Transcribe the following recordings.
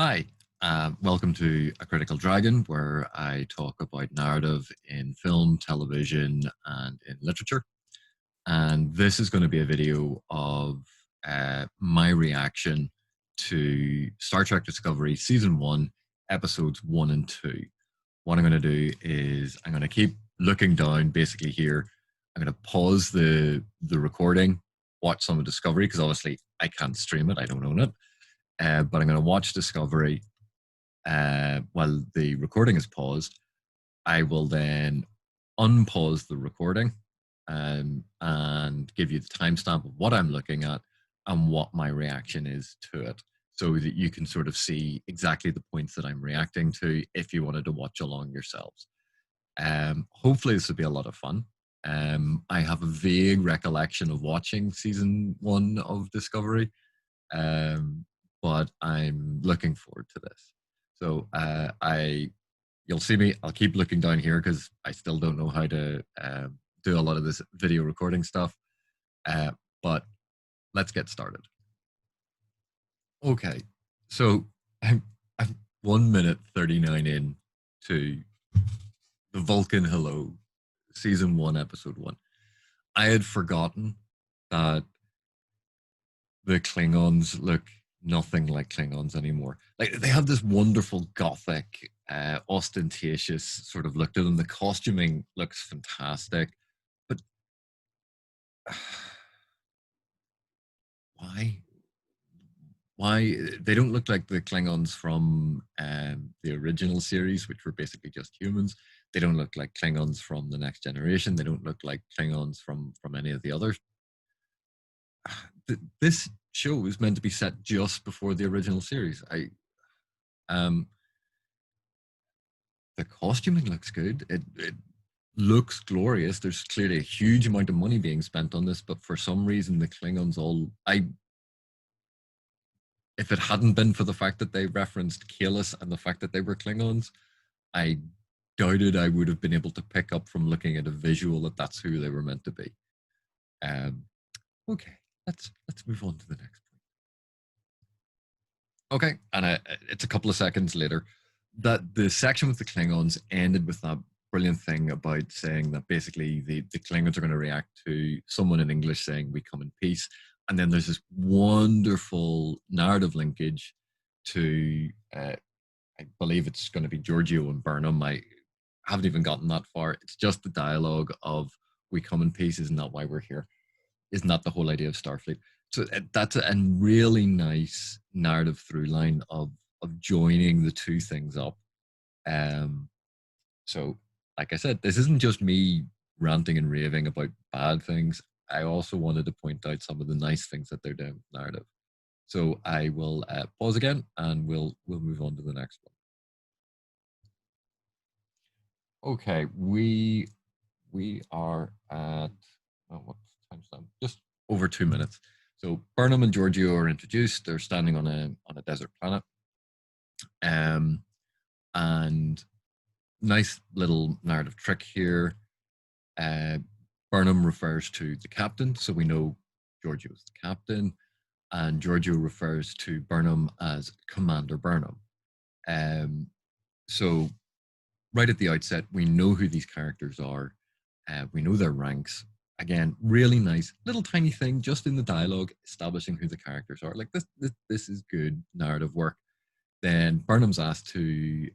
Hi, welcome to A Critical Dragon, where I talk about narrative in film, television, and in literature. And this is going to be a video of my reaction to Star Trek Discovery Season 1, Episodes 1 and 2. What I'm going to do is I'm going to keep looking down basically here. I'm going to pause the recording, watch some of Discovery, because obviously I can't stream it, I don't own it. But I'm going to watch Discovery while the recording is paused. I will then unpause the recording and give you the timestamp of what I'm looking at and what my reaction is to it, so that you can sort of see exactly the points that I'm reacting to if you wanted to watch along yourselves. Hopefully, this will be a lot of fun. I have a vague recollection of watching season 1 of Discovery, um, but I'm looking forward to this. So you'll see me. I'll keep looking down here because I still don't know how to do a lot of this video recording stuff. But let's get started. Okay, so I'm 1 minute 39 in to the Vulcan Hello, season 1, episode 1. I had forgotten that the Klingons look nothing like Klingons anymore. Like, they have this wonderful gothic, ostentatious sort of look to them. The costuming looks fantastic, but why? Why they don't look like the Klingons from the original series, which were basically just humans. They don't look like Klingons from the Next Generation. They don't look like Klingons from any of the others. This show is meant to be set just before the original series. Um the costuming looks good. It looks glorious. There's clearly a huge amount of money being spent on this, but for some reason the Klingons all I if it hadn't been for the fact that they referenced Kalis and the fact that they were Klingons, I doubted I would have been able to pick up from looking at a visual that that's who they were meant to be. Um, okay, let's move on to the next point. Okay, and it's a couple of seconds later that the section with the Klingons ended with that brilliant thing about saying that basically the Klingons are going to react to someone in English saying "We come in peace," and then there's this wonderful narrative linkage to I believe it's going to be Giorgio and Burnham. I haven't even gotten that far. It's just the dialogue of "We come in peace." Isn't that why we're here? Isn't that the whole idea of Starfleet? So that's a really nice narrative through line of joining the two things up. Um, so, like I said, this isn't just me ranting and raving about bad things. I also wanted to point out some of the nice things that they're doing with narrative. So I will pause again, and we'll move on to the next one. Okay, we are at what timestamp? Just over 2 minutes. So Burnham and Giorgio are introduced. They're standing on a desert planet, and nice little narrative trick here. Uh, Burnham refers to the captain, so we know Giorgio is the captain, and Giorgio refers to Burnham as Commander Burnham. Um, so right at the outset, we know who these characters are. We know their ranks. Again, really nice little tiny thing just in the dialogue, establishing who the characters are. Like this is good narrative work. Then Burnham's asked to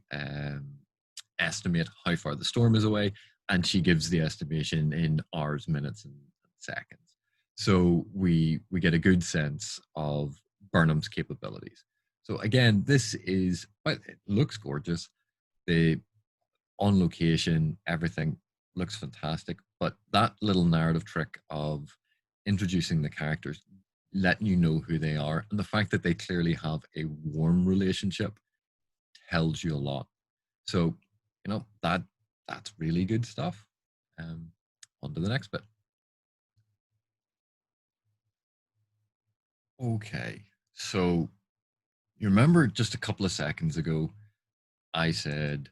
estimate how far the storm is away, and she gives the estimation in hours, minutes, and seconds. So we get a good sense of Burnham's capabilities. So again, this is well, it looks gorgeous. The on location, everything looks fantastic. But that little narrative trick of introducing the characters, letting you know who they are, and the fact that they clearly have a warm relationship tells you a lot. So, that's really good stuff. On to the next bit. Okay, so you remember just a couple of seconds ago, I said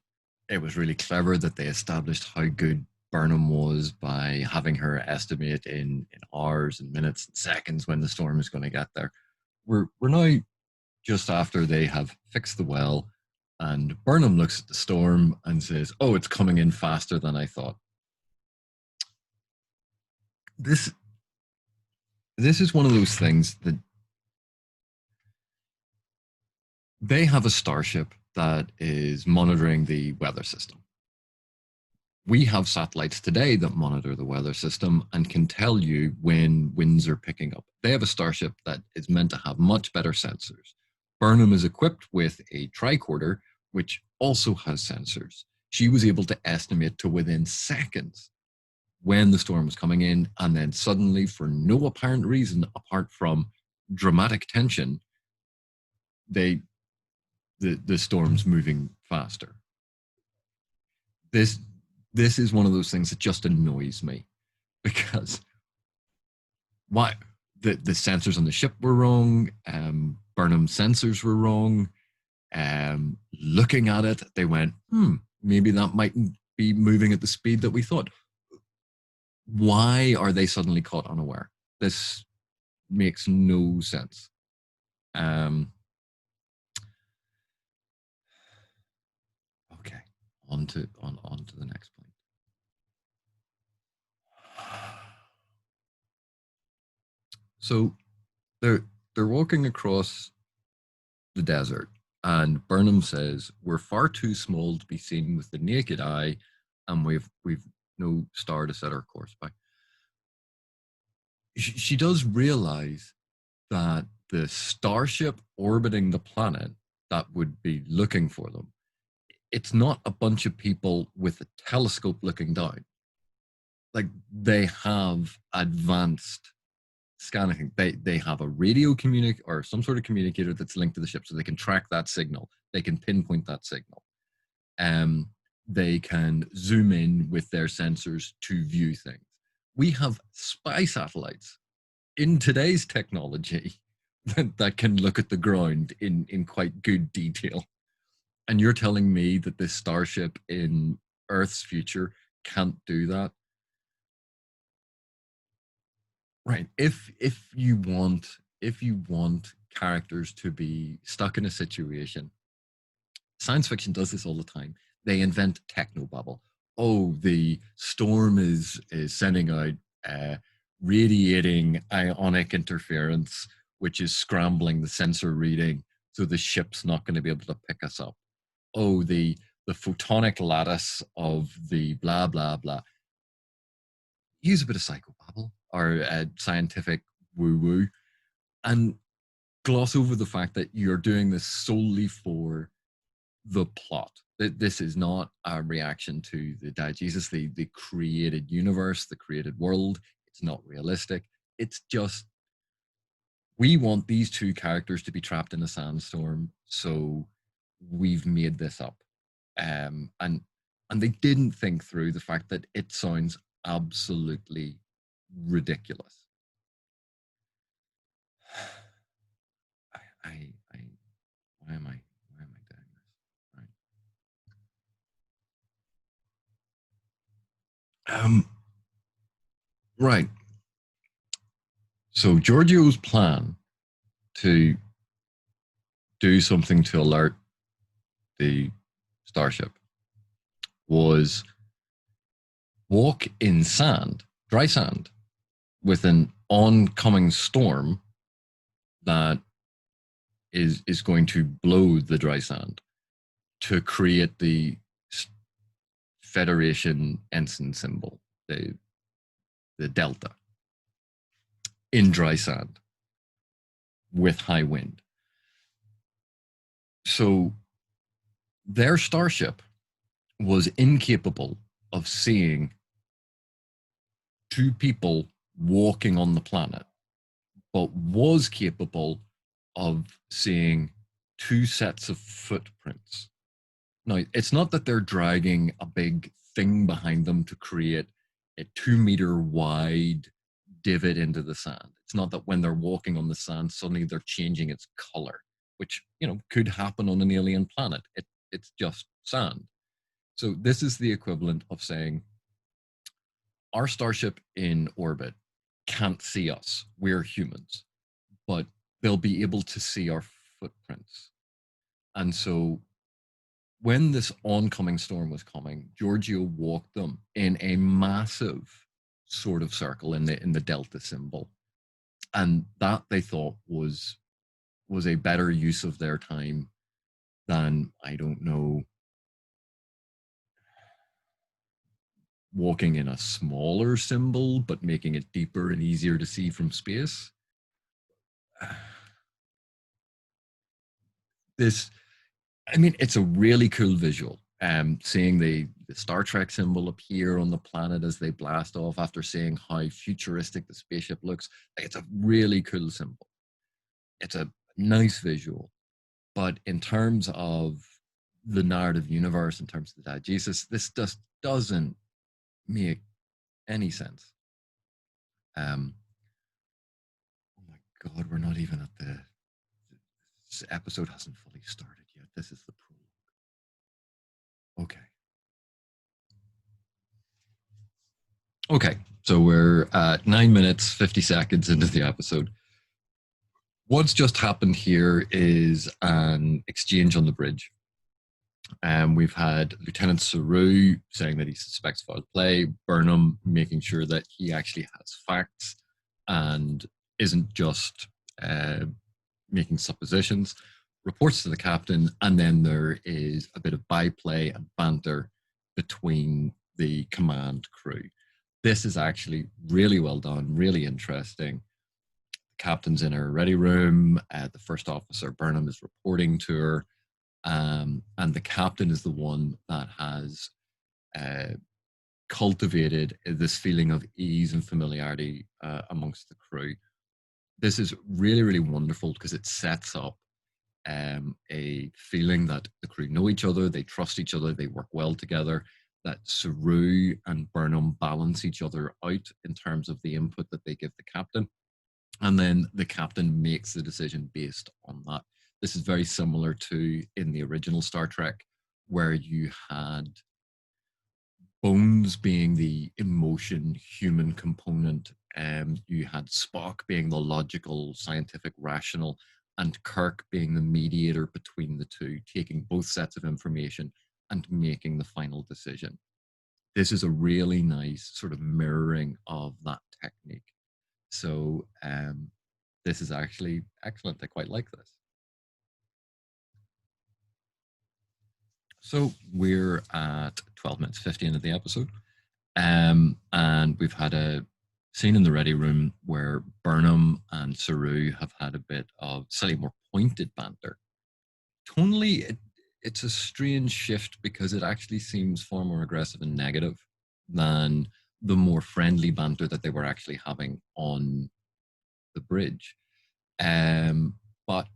it was really clever that they established how good Burnham was by having her estimate in hours and minutes and seconds when the storm is going to get there. We're now just after they have fixed the well, and Burnham looks at the storm and says, "Oh, it's coming in faster than I thought." This this is one of those things that they have a starship that is monitoring the weather system. We have satellites today that monitor the weather system and can tell you when winds are picking up. They have a starship that is meant to have much better sensors. Burnham is equipped with a tricorder, which also has sensors. She was able to estimate to within seconds when the storm was coming in, and then suddenly, for no apparent reason apart from dramatic tension, they the storm's moving faster. This this is one of those things that just annoys me because why the sensors on the ship were wrong. Burnham sensors were wrong. Looking at it, they went, maybe that mightn't be moving at the speed that we thought. Why are they suddenly caught unaware? This makes no sense. Okay, on to the next point. So they're walking across the desert, and Burnham says, "We're far too small to be seen with the naked eye, and we've no star to set our course by." She does realize that the starship orbiting the planet that would be looking for them, it's not a bunch of people with a telescope looking down. Like, they have advanced scanning. They have a radio or some sort of communicator that's linked to the ship, so they can track that signal. They can pinpoint that signal. Um, they can zoom in with their sensors to view things. We have spy satellites in today's technology that can look at the ground in quite good detail. And you're telling me that this starship in Earth's future can't do that? Right. If you want characters to be stuck in a situation, science fiction does this all the time. They invent technobabble. Oh, the storm is sending out uh, radiating ionic interference, which is scrambling the sensor reading, so the ship's not going to be able to pick us up. Oh, the photonic lattice of the blah blah blah. Use a bit of psychobabble or scientific woo woo, and gloss over the fact that you're doing this solely for the plot. This is not a reaction to the diegesis, the created universe, the created world. It's not realistic. It's just, we want these two characters to be trapped in a sandstorm, so we've made this up. And they didn't think through the fact that it sounds absolutely ridiculous. I why am I doing this? Right. Right. So Giorgio's plan to do something to alert the starship was walk in sand, dry sand, with an oncoming storm that is going to blow the dry sand to create the Federation ensign symbol, the delta, in dry sand with high wind. So their starship was incapable of seeing two people walking on the planet, but was capable of seeing two sets of footprints. Now, it's not that they're dragging a big thing behind them to create a 2 meter wide divot into the sand. It's not that when they're walking on the sand, suddenly they're changing its color, which, could happen on an alien planet. It's just sand. So this is the equivalent of saying our starship in orbit can't see us. We're humans, but they'll be able to see our footprints. And so when this oncoming storm was coming, Giorgio walked them in a massive sort of circle in the delta symbol. And that they thought was a better use of their time than, I don't know, walking in a smaller symbol but making it deeper and easier to see from space. This, I mean, it's a really cool visual. Seeing the Star Trek symbol appear on the planet as they blast off after seeing how futuristic the spaceship looks. Like, it's a really cool symbol. It's a nice visual. But in terms of the narrative universe, in terms of the diegesis, this just doesn't make any sense. Oh my God, we're not even at this episode hasn't fully started yet. This is the prologue. Okay. Okay, so we're at 9 minutes, 50 seconds into the episode. What's just happened here is an exchange on the bridge. We've had Lieutenant Saru saying that he suspects foul play, Burnham making sure that he actually has facts and isn't just making suppositions, reports to the captain, and then there is a bit of byplay and banter between the command crew. This is actually really well done, really interesting. The captain's in her ready room. The first officer, Burnham, is reporting to her. And the captain is the one that has cultivated this feeling of ease and familiarity amongst the crew. This is really, really wonderful because it sets up a feeling that the crew know each other, they trust each other, they work well together, that Saru and Burnham balance each other out in terms of the input that they give the captain. And then the captain makes the decision based on that. This is very similar to in the original Star Trek, where you had Bones being the emotion, human component, you had Spock being the logical, scientific, rational, and Kirk being the mediator between the two, taking both sets of information and making the final decision. This is a really nice sort of mirroring of that technique. So this is actually excellent. I quite like this. So we're at 12 minutes 50 of the episode. And we've had a scene in the ready room where Burnham and Saru have had a bit of slightly more pointed banter. Tonally, it's a strange shift because it actually seems far more aggressive and negative than the more friendly banter that they were actually having on the bridge. But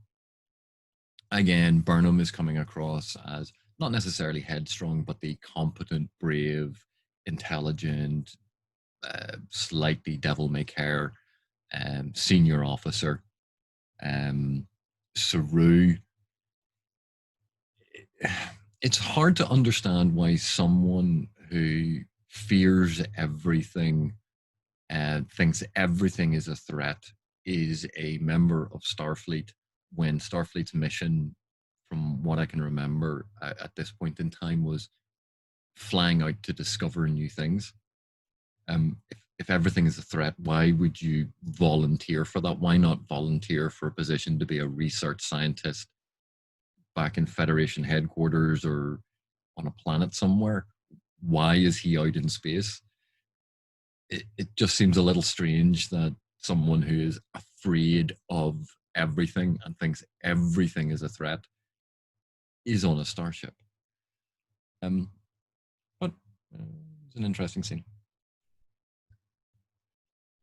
again, Burnham is coming across as not necessarily headstrong, but the competent, brave, intelligent, slightly devil may care senior officer. Saru, it's hard to understand why someone who fears everything and thinks everything is a threat is a member of Starfleet when Starfleet's mission, from what I can remember at this point in time, was flying out to discover new things. If everything is a threat, why would you volunteer for that? Why not volunteer for a position to be a research scientist back in Federation headquarters or on a planet somewhere? Why is he out in space? It just seems a little strange that someone who is afraid of everything and thinks everything is a threat is on a starship. But it's an interesting scene.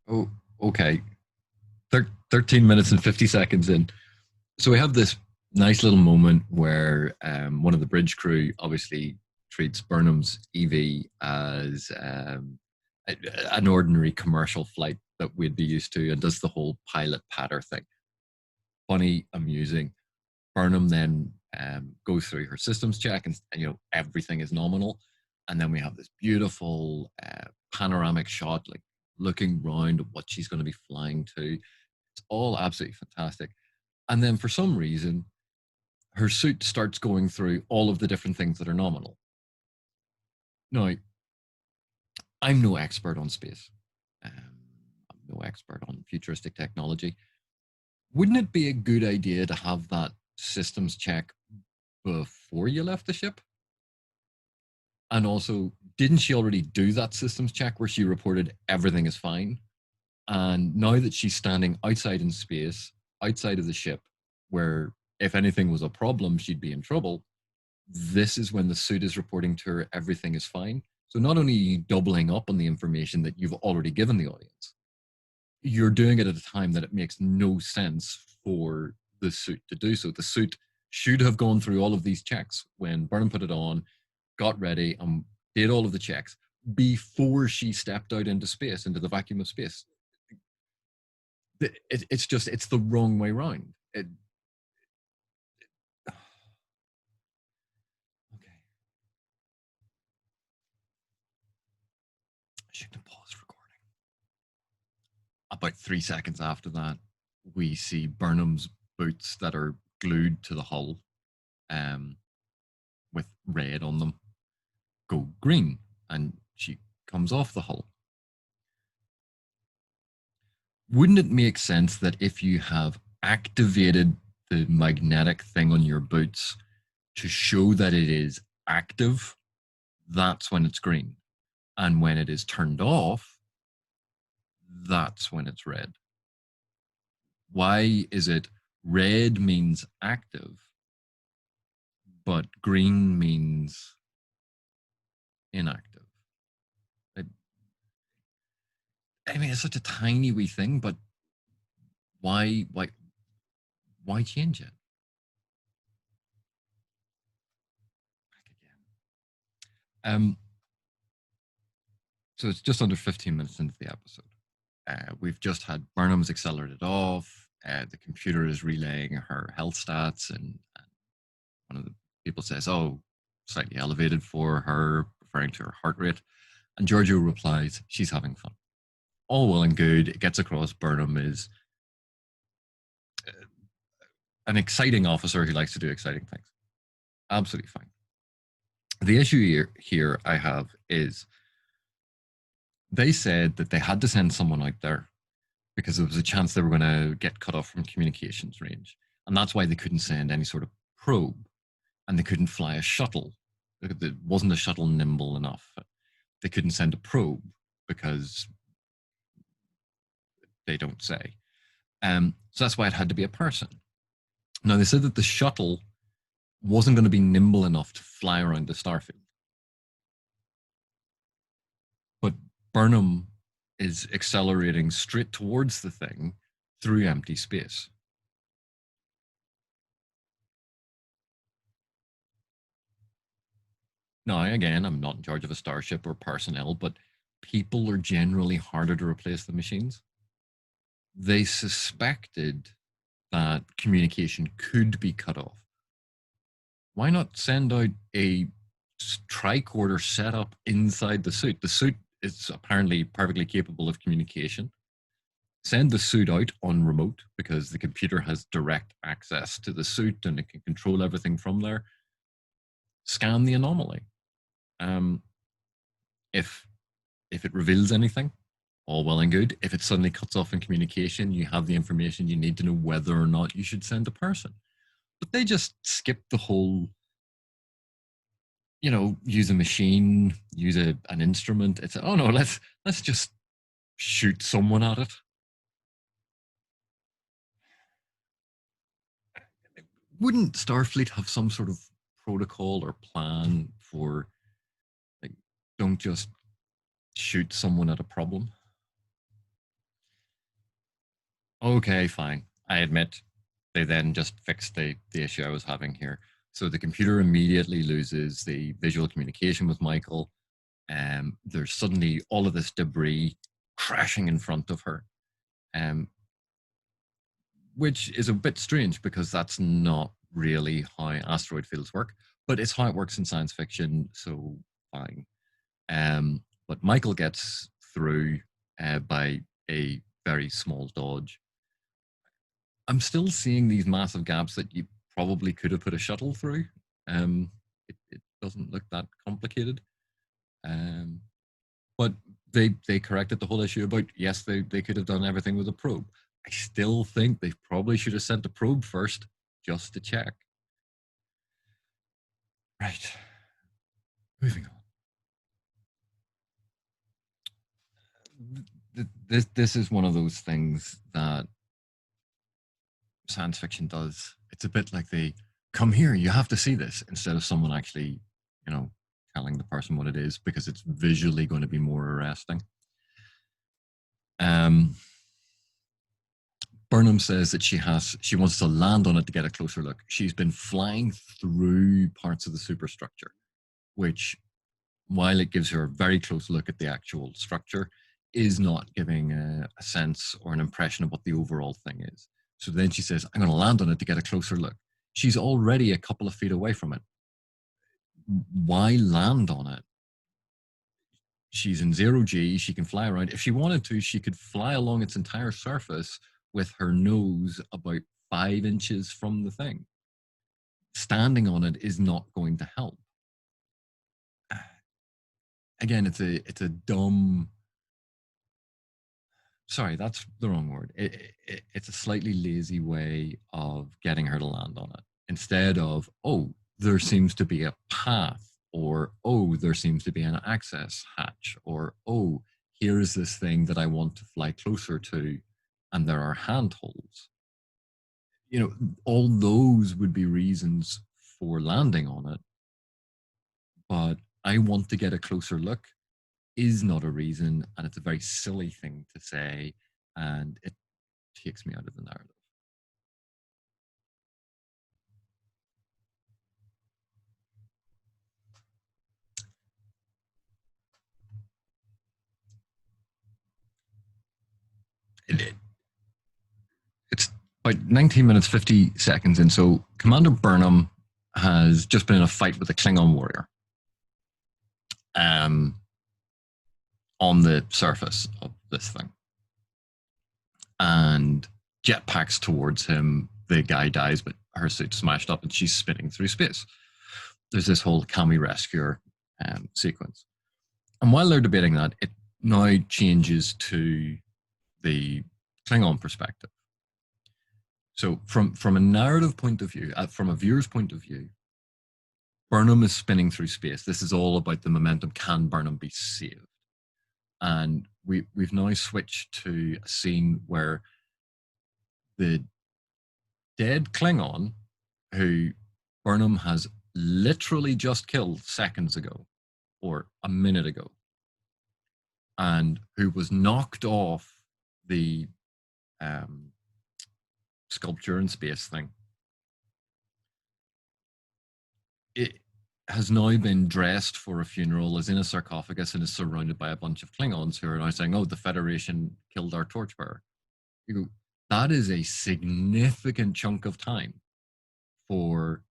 Oh, okay. 13 minutes and 50 seconds in. So we have this nice little moment where one of the bridge crew obviously treats Burnham's EV as an ordinary commercial flight that we'd be used to and does the whole pilot patter thing. Funny, amusing. Burnham then goes through her systems check and you know everything is nominal. And then we have this beautiful panoramic shot, like looking round at what she's going to be flying to. It's all absolutely fantastic. And then for some reason, her suit starts going through all of the different things that are nominal. Now, I'm no expert on space. I'm no expert on futuristic technology. Wouldn't it be a good idea to have that systems check before you left the ship? And also, didn't she already do that systems check where she reported everything is fine? And now that she's standing outside in space, outside of the ship, where if anything was a problem, she'd be in trouble, this is when the suit is reporting to her everything is fine. So not only are you doubling up on the information that you've already given the audience, you're doing it at a time that it makes no sense for the suit to do so. The suit should have gone through all of these checks when Burnham put it on, got ready, and did all of the checks before she stepped out into space, into the vacuum of space. It's the wrong way around. Okay. I should have paused recording. About 3 seconds after that, we see Burnham's boots that are glued to the hull, um, with red on them, go green, and she comes off the hull. Wouldn't it make sense that if you have activated the magnetic thing on your boots to show that it is active, that's when it's green? And when it is turned off, that's when it's red. Why is it red means active, but green means inactive? I mean, it's such a tiny wee thing, but why change it? Back again. So it's just under 15 minutes into the episode. We've just had Burnham's accelerated off. The computer is relaying her health stats, and one of the people says, "Oh, slightly elevated for her," referring to her heart rate. And Giorgio replies, "She's having fun." All well and good. It gets across Burnham is an exciting officer who likes to do exciting things. Absolutely fine. The issue here I have is they said that they had to send someone out there because there was a chance they were going to get cut off from communications range. And that's why they couldn't send any sort of probe, and they couldn't fly a shuttle. It wasn't a shuttle nimble enough. They couldn't send a probe because they don't say. So that's why it had to be a person. Now, they said that the shuttle wasn't going to be nimble enough to fly around the starfield. But Burnham is accelerating straight towards the thing through empty space. Now, again, I'm not in charge of a starship or personnel, but people are generally harder to replace than machines. They suspected that communication could be cut off. Why not send out a tricorder setup inside the suit? The suit is apparently perfectly capable of communication. Send the suit out on remote because the computer has direct access to the suit and it can control everything from there. Scan the anomaly. Um, if it reveals anything, all well and good. If it suddenly cuts off in communication, you have the information you need to know whether or not you should send a person. But they just skip the whole, use a machine, use an instrument. It's, oh no, let's just shoot someone at it. Wouldn't Starfleet have some sort of protocol or plan for, like, don't just shoot someone at a problem? Okay, fine. I admit they then just fixed the issue I was having here. So the computer immediately loses the visual communication with Michael. There's suddenly all of this debris crashing in front of her, um, which is a bit strange because that's not really how asteroid fields work, but it's how it works in science fiction, so fine. But Michael gets through by a very small dodge. I'm still seeing these massive gaps that you probably could have put a shuttle through. It doesn't look that complicated. Um, but they corrected the whole issue about, yes, they could have done everything with a probe. I still think they probably should have sent a probe first just to check. Right. Moving on. This is one of those things that science fiction does. It's a bit like they come here, you have to see this, instead of someone actually, you know, telling the person what it is, because it's visually going to be more arresting. Um, Burnham says that she wants to land on it to get a closer look. She's been flying through parts of the superstructure, which, while it gives her a very close look at the actual structure, is not giving a sense or an impression of what the overall thing is. So then she says, I'm going to land on it to get a closer look. She's already a couple of feet away from it. Why land on it? She's in zero G. She can fly around. If she wanted to, she could fly along its entire surface with her nose about 5 inches from the thing. Standing on it is not going to help. Again, it's a dumb. Sorry, that's the wrong word. It's a slightly lazy way of getting her to land on it. Instead of, oh, there seems to be a path, or oh, there seems to be an access hatch, or oh, here's this thing that I want to fly closer to, and there are handholds. You know, all those would be reasons for landing on it, but I want to get a closer look is not a reason, and it's a very silly thing to say, and it takes me out of the narrative. It, it's about 19 minutes 50 seconds in. So Commander Burnham has just been in a fight with a Klingon warrior um, on the surface of this thing, and jetpacks towards him. The guy dies, but her suit's smashed up, and she's spinning through space. There's this whole Kami rescuer sequence, and while they're debating that, it now changes to the Klingon perspective. So from a narrative point of view, from a viewer's point of view, Burnham is spinning through space. This is all about the momentum. Can Burnham be saved? And we've now switched to a scene where the dead Klingon, who Burnham has literally just killed seconds ago or a minute ago, and who was knocked off the sculpture in space thing, it has now been dressed for a funeral, is in a sarcophagus, and is surrounded by a bunch of Klingons who are now saying, oh, the Federation killed our torchbearer. You go, that is a significant chunk of time for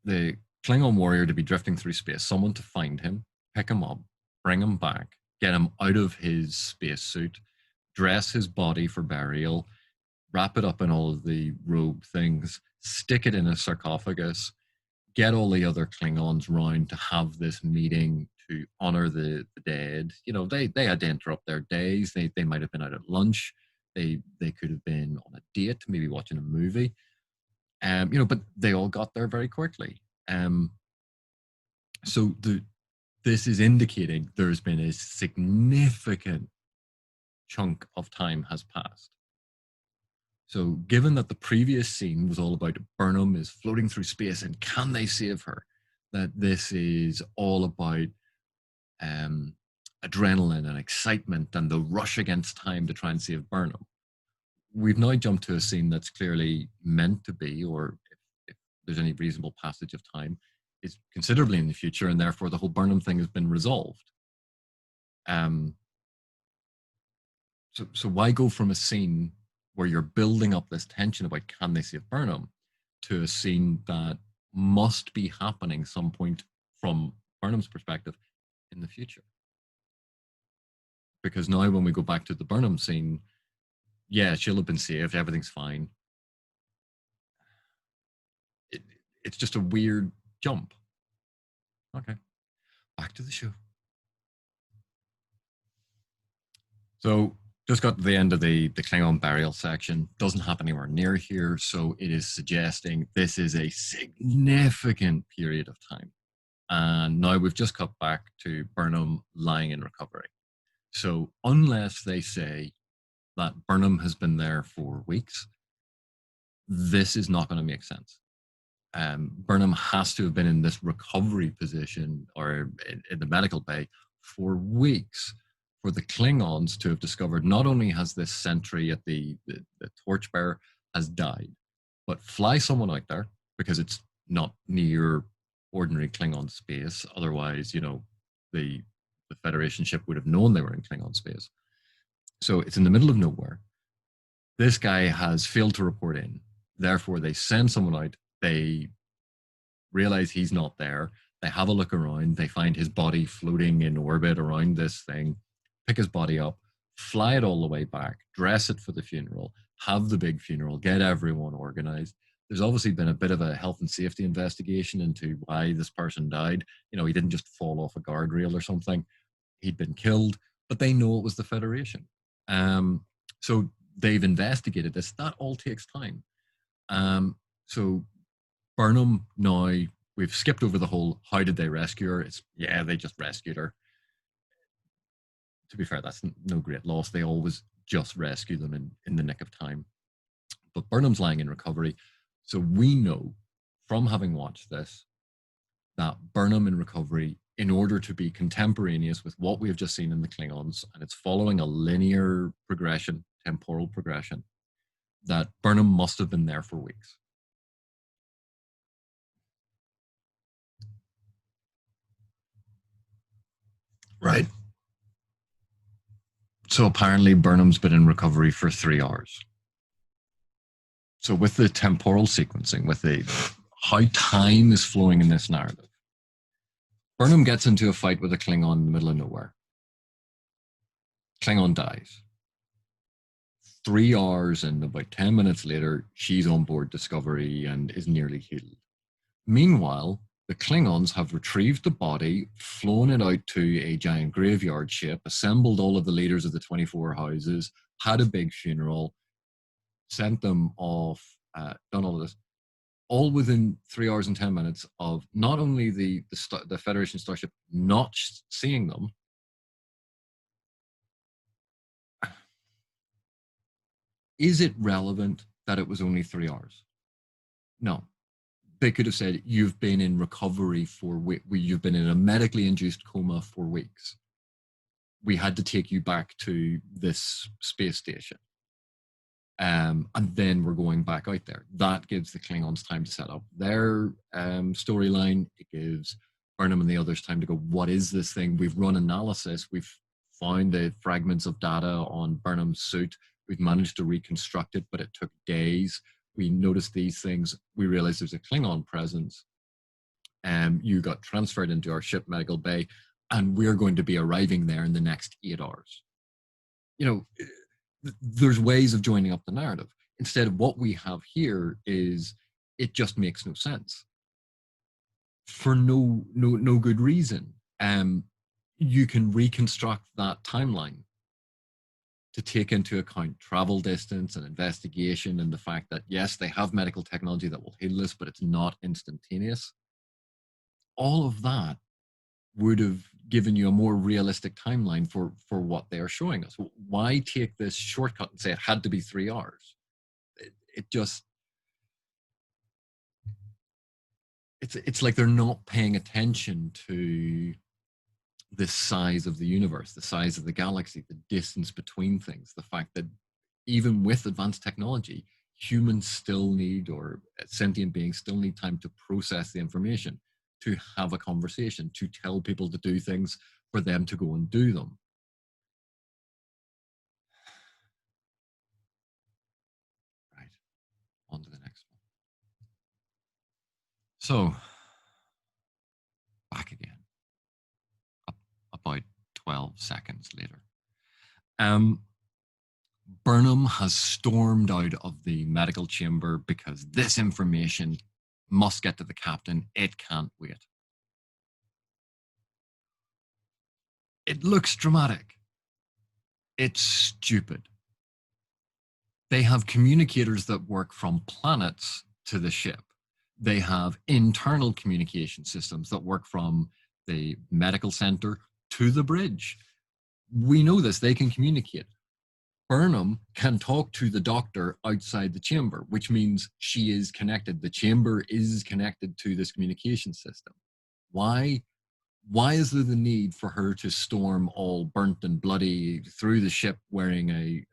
the Klingon warrior to be drifting through space, someone to find him, pick him up, bring him back, get him out of his spacesuit, dress his body for burial, wrap it up in all of the robe things, stick it in a sarcophagus, get all the other Klingons round to have this meeting to honor the dead. You know, they had to interrupt their days. They might have been out at lunch. They could have been on a date, maybe watching a movie. You know, but they all got there very quickly. So this is indicating there's been a significant chunk of time has passed. So, given that the previous scene was all about Burnham is floating through space and can they save her, that this is all about adrenaline and excitement and the rush against time to try and save Burnham, we've now jumped to a scene that's clearly meant to be, or if there's any reasonable passage of time, is considerably in the future, and therefore the whole Burnham thing has been resolved. So why go from a scene where you're building up this tension about can they save Burnham to a scene that must be happening some point from Burnham's perspective in the future? Because now when we go back to the Burnham scene, yeah, she'll have been saved, everything's fine. it's just a weird jump. Okay, back to the show. So just got to the end of the Klingon burial section. Doesn't happen anywhere near here, so it is suggesting this is a significant period of time. And now we've just cut back to Burnham lying in recovery. So unless they say that Burnham has been there for weeks, this is not going to make sense. Burnham has to have been in this recovery position or in the medical bay for weeks for the Klingons to have discovered not only has this sentry at the torchbearer has died, but fly someone out there because it's not near ordinary Klingon space. Otherwise, the the Federation ship would have known they were in Klingon space. So it's in the middle of nowhere. This guy has failed to report in. Therefore, they send someone out. They realize he's not there. They have a look around. They find his body floating in orbit around this thing, pick his body up, fly it all the way back, dress it for the funeral, have the big funeral, get everyone organized. There's obviously been a bit of a health and safety investigation into why this person died. He didn't just fall off a guardrail or something. He'd been killed, but they know it was the Federation. So they've investigated this. That all takes time. So Burnham now, we've skipped over the whole how did they rescue her. They just rescued her. To be fair, that's no great loss. They always just rescue them in the nick of time. But Burnham's lying in recovery. So we know from having watched this that Burnham in recovery, in order to be contemporaneous with what we have just seen in the Klingons, and it's following a linear progression, temporal progression, that Burnham must have been there for weeks. Right. So apparently Burnham's been in recovery for 3 hours. So with the temporal sequencing, with how time is flowing in this narrative, Burnham gets into a fight with a Klingon in the middle of nowhere. Klingon dies. 3 hours and about 10 minutes later, she's on board Discovery and is nearly healed. Meanwhile, the Klingons have retrieved the body, flown it out to a giant graveyard ship, assembled all of the leaders of the 24 houses, had a big funeral, sent them off, done all of this, all within 3 hours and 10 minutes of not only the Federation starship not seeing them. Is it relevant that it was only 3 hours? No. They could have said, you've been in recovery you've been in a medically induced coma for weeks. We had to take you back to this space station. And then we're going back out there. That gives the Klingons time to set up their storyline. It gives Burnham and the others time to go, what is this thing? We've run analysis. We've found the fragments of data on Burnham's suit. We've managed to reconstruct it, but it took days. We noticed these things. We realized there's a Klingon presence. You got transferred into our ship medical bay, and we're going to be arriving there in the next 8 hours. There's ways of joining up the narrative. Instead of what we have here is it just makes no sense for no good reason. You can reconstruct that timeline to take into account travel distance and investigation and the fact that, yes, they have medical technology that will heal this, but it's not instantaneous. All of that would have given you a more realistic timeline for what they are showing us. Why take this shortcut and say it had to be 3 hours? It's like they're not paying attention to the size of the universe, the size of the galaxy, the distance between things, the fact that even with advanced technology, humans still need, or sentient beings still need time to process the information, to have a conversation, to tell people to do things, for them to go and do them. Right, on to the next one. So, back again, about 12 seconds later. Burnham has stormed out of the medical chamber because this information must get to the captain. It can't wait. It looks dramatic. It's stupid. They have communicators that work from planets to the ship. They have internal communication systems that work from the medical center to the bridge. We know this, they can communicate. Burnham can talk to the doctor outside the chamber, which means she is connected. The chamber is connected to this communication system. Why? Why is there the need for her to storm all burnt and bloody through the ship wearing a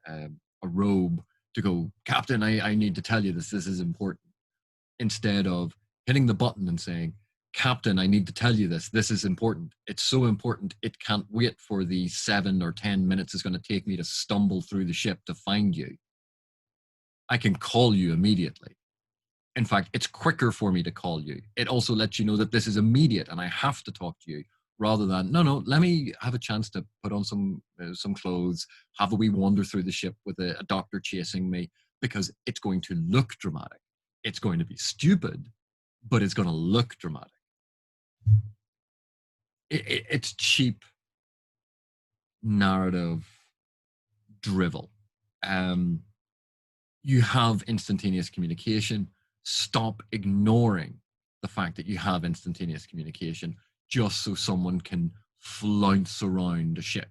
robe to go, Captain, I need to tell you this. This is important. Instead of hitting the button and saying, Captain, I need to tell you this. This is important. It's so important. It can't wait for the 7 or 10 minutes it's going to take me to stumble through the ship to find you. I can call you immediately. In fact, it's quicker for me to call you. It also lets you know that this is immediate and I have to talk to you rather than, no, let me have a chance to put on some clothes, have a wee wander through the ship with a doctor chasing me, because it's going to look dramatic. It's going to be stupid, but it's going to look dramatic. It's cheap narrative drivel. You have instantaneous communication. Stop ignoring the fact that you have instantaneous communication just so someone can flounce around a ship.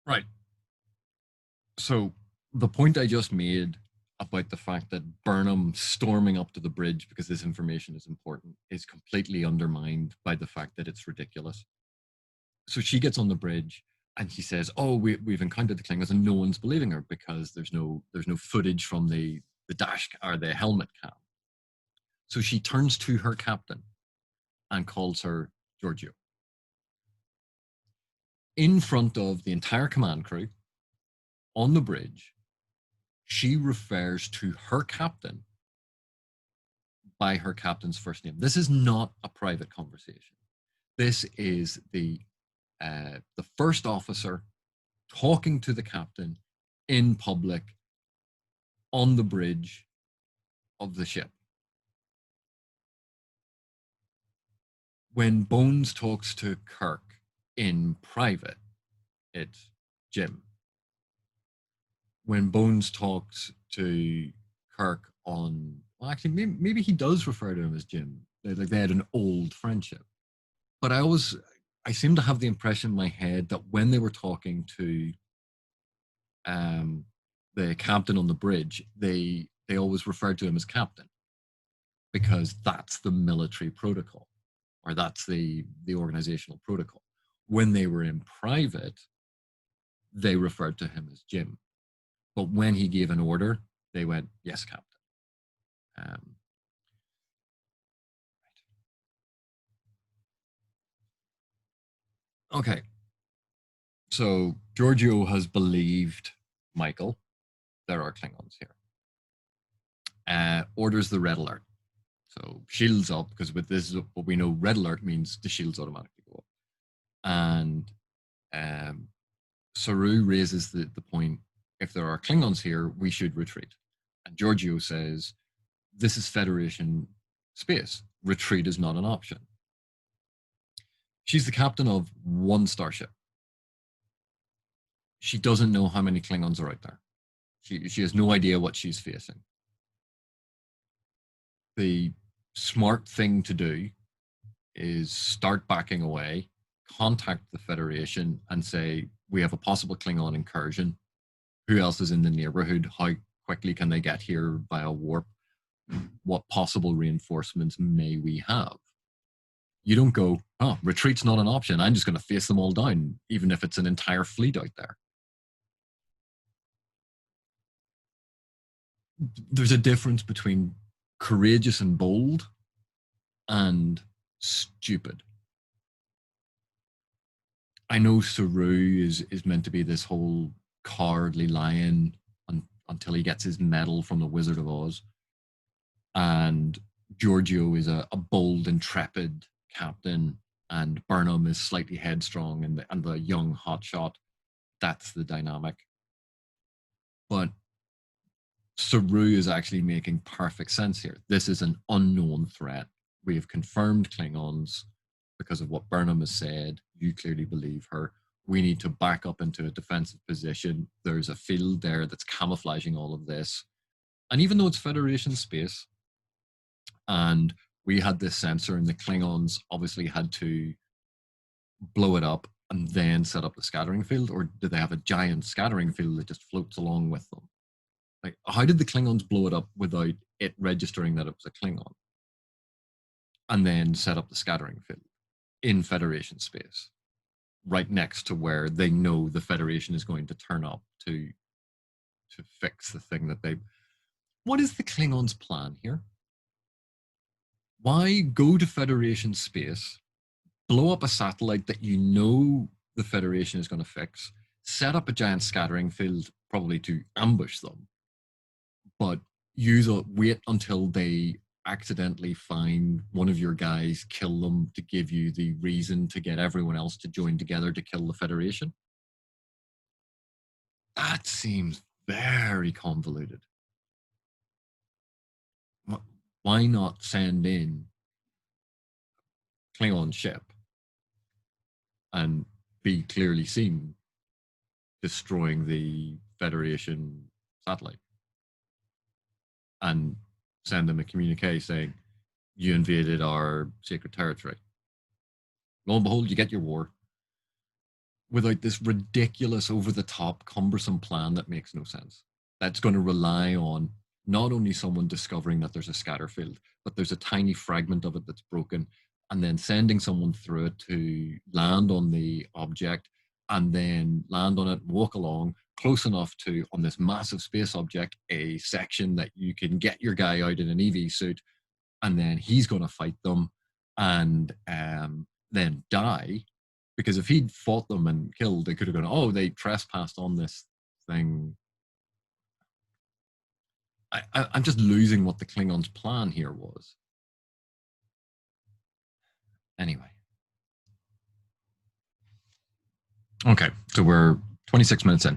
Right. So the point I just made about the fact that Burnham storming up to the bridge because this information is important is completely undermined by the fact that it's ridiculous. So she gets on the bridge and she says, "Oh, we've encountered the Klingons," and no one's believing her because there's no footage from the dash or the helmet cam. So she turns to her captain and calls her Giorgio. In front of the entire command crew on the bridge, she refers to her captain by her captain's first name. This is not a private conversation. This is the first officer talking to the captain in public on the bridge of the ship. When Bones talks to Kirk in private, it's Jim. When Bones talks to Kirk on, well, actually, maybe he does refer to him as Jim. Like they had an old friendship. But I seem to have the impression in my head that when they were talking to the captain on the bridge, they always referred to him as captain because that's the military protocol, or that's the organizational protocol. When they were in private, they referred to him as Jim. But when he gave an order, they went, "Yes, Captain." Okay. So Giorgio has believed Michael, there are Klingons here. Orders the red alert. So shields up, because with this, what we know, red alert means the shields automatically go up. And Saru raises the point, if there are Klingons here, we should retreat. And Giorgio says, this is Federation space. Retreat is not an option. She's the captain of one starship. She doesn't know how many Klingons are out there. She has no idea what she's facing. The smart thing to do is start backing away, contact the Federation and say, we have a possible Klingon incursion. Who else is in the neighborhood? How quickly can they get here via warp? What possible reinforcements may we have? You don't go, oh, retreat's not an option. I'm just going to face them all down, even if it's an entire fleet out there. There's a difference between courageous and bold and stupid. I know Saru is meant to be this whole cowardly lion until he gets his medal from the Wizard of Oz. And Giorgio is a bold, intrepid captain and Burnham is slightly headstrong, and the young hotshot. That's the dynamic. But Saru is actually making perfect sense here. This is an unknown threat. We have confirmed Klingons because of what Burnham has said. You clearly believe her. We need to back up into a defensive position. There's a field there that's camouflaging all of this. And even though it's Federation space, and we had this sensor, and the Klingons obviously had to blow it up and then set up the scattering field, or do they have a giant scattering field that just floats along with them? Like, how did the Klingons blow it up without it registering that it was a Klingon? And then set up the scattering field in Federation space, right next to where they know the Federation is going to turn up to fix the thing that they. What is the Klingons' plan here? Why go to Federation space, blow up a satellite that you know the Federation is going to fix, set up a giant scattering field, probably to ambush them, but wait until they accidentally find one of your guys, kill them to give you the reason to get everyone else to join together to kill the Federation? That seems very convoluted. Why not send in Klingon ship and be clearly seen destroying the Federation satellite and send them a communique saying, you invaded our sacred territory? Lo and behold, you get your war without this ridiculous, over-the-top, cumbersome plan that makes no sense. That's going to rely on not only someone discovering that there's a scatter field, but there's a tiny fragment of it that's broken, and then sending someone through it to land on the object, and then land on it, walk along close enough to, on this massive space object, a section that you can get your guy out in an EV suit, and then he's going to fight them and then die. Because if he'd fought them and killed, they could have gone, oh, they trespassed on this thing. I'm just losing what the Klingons' plan here was. Anyway. Okay, so we're 26 minutes in.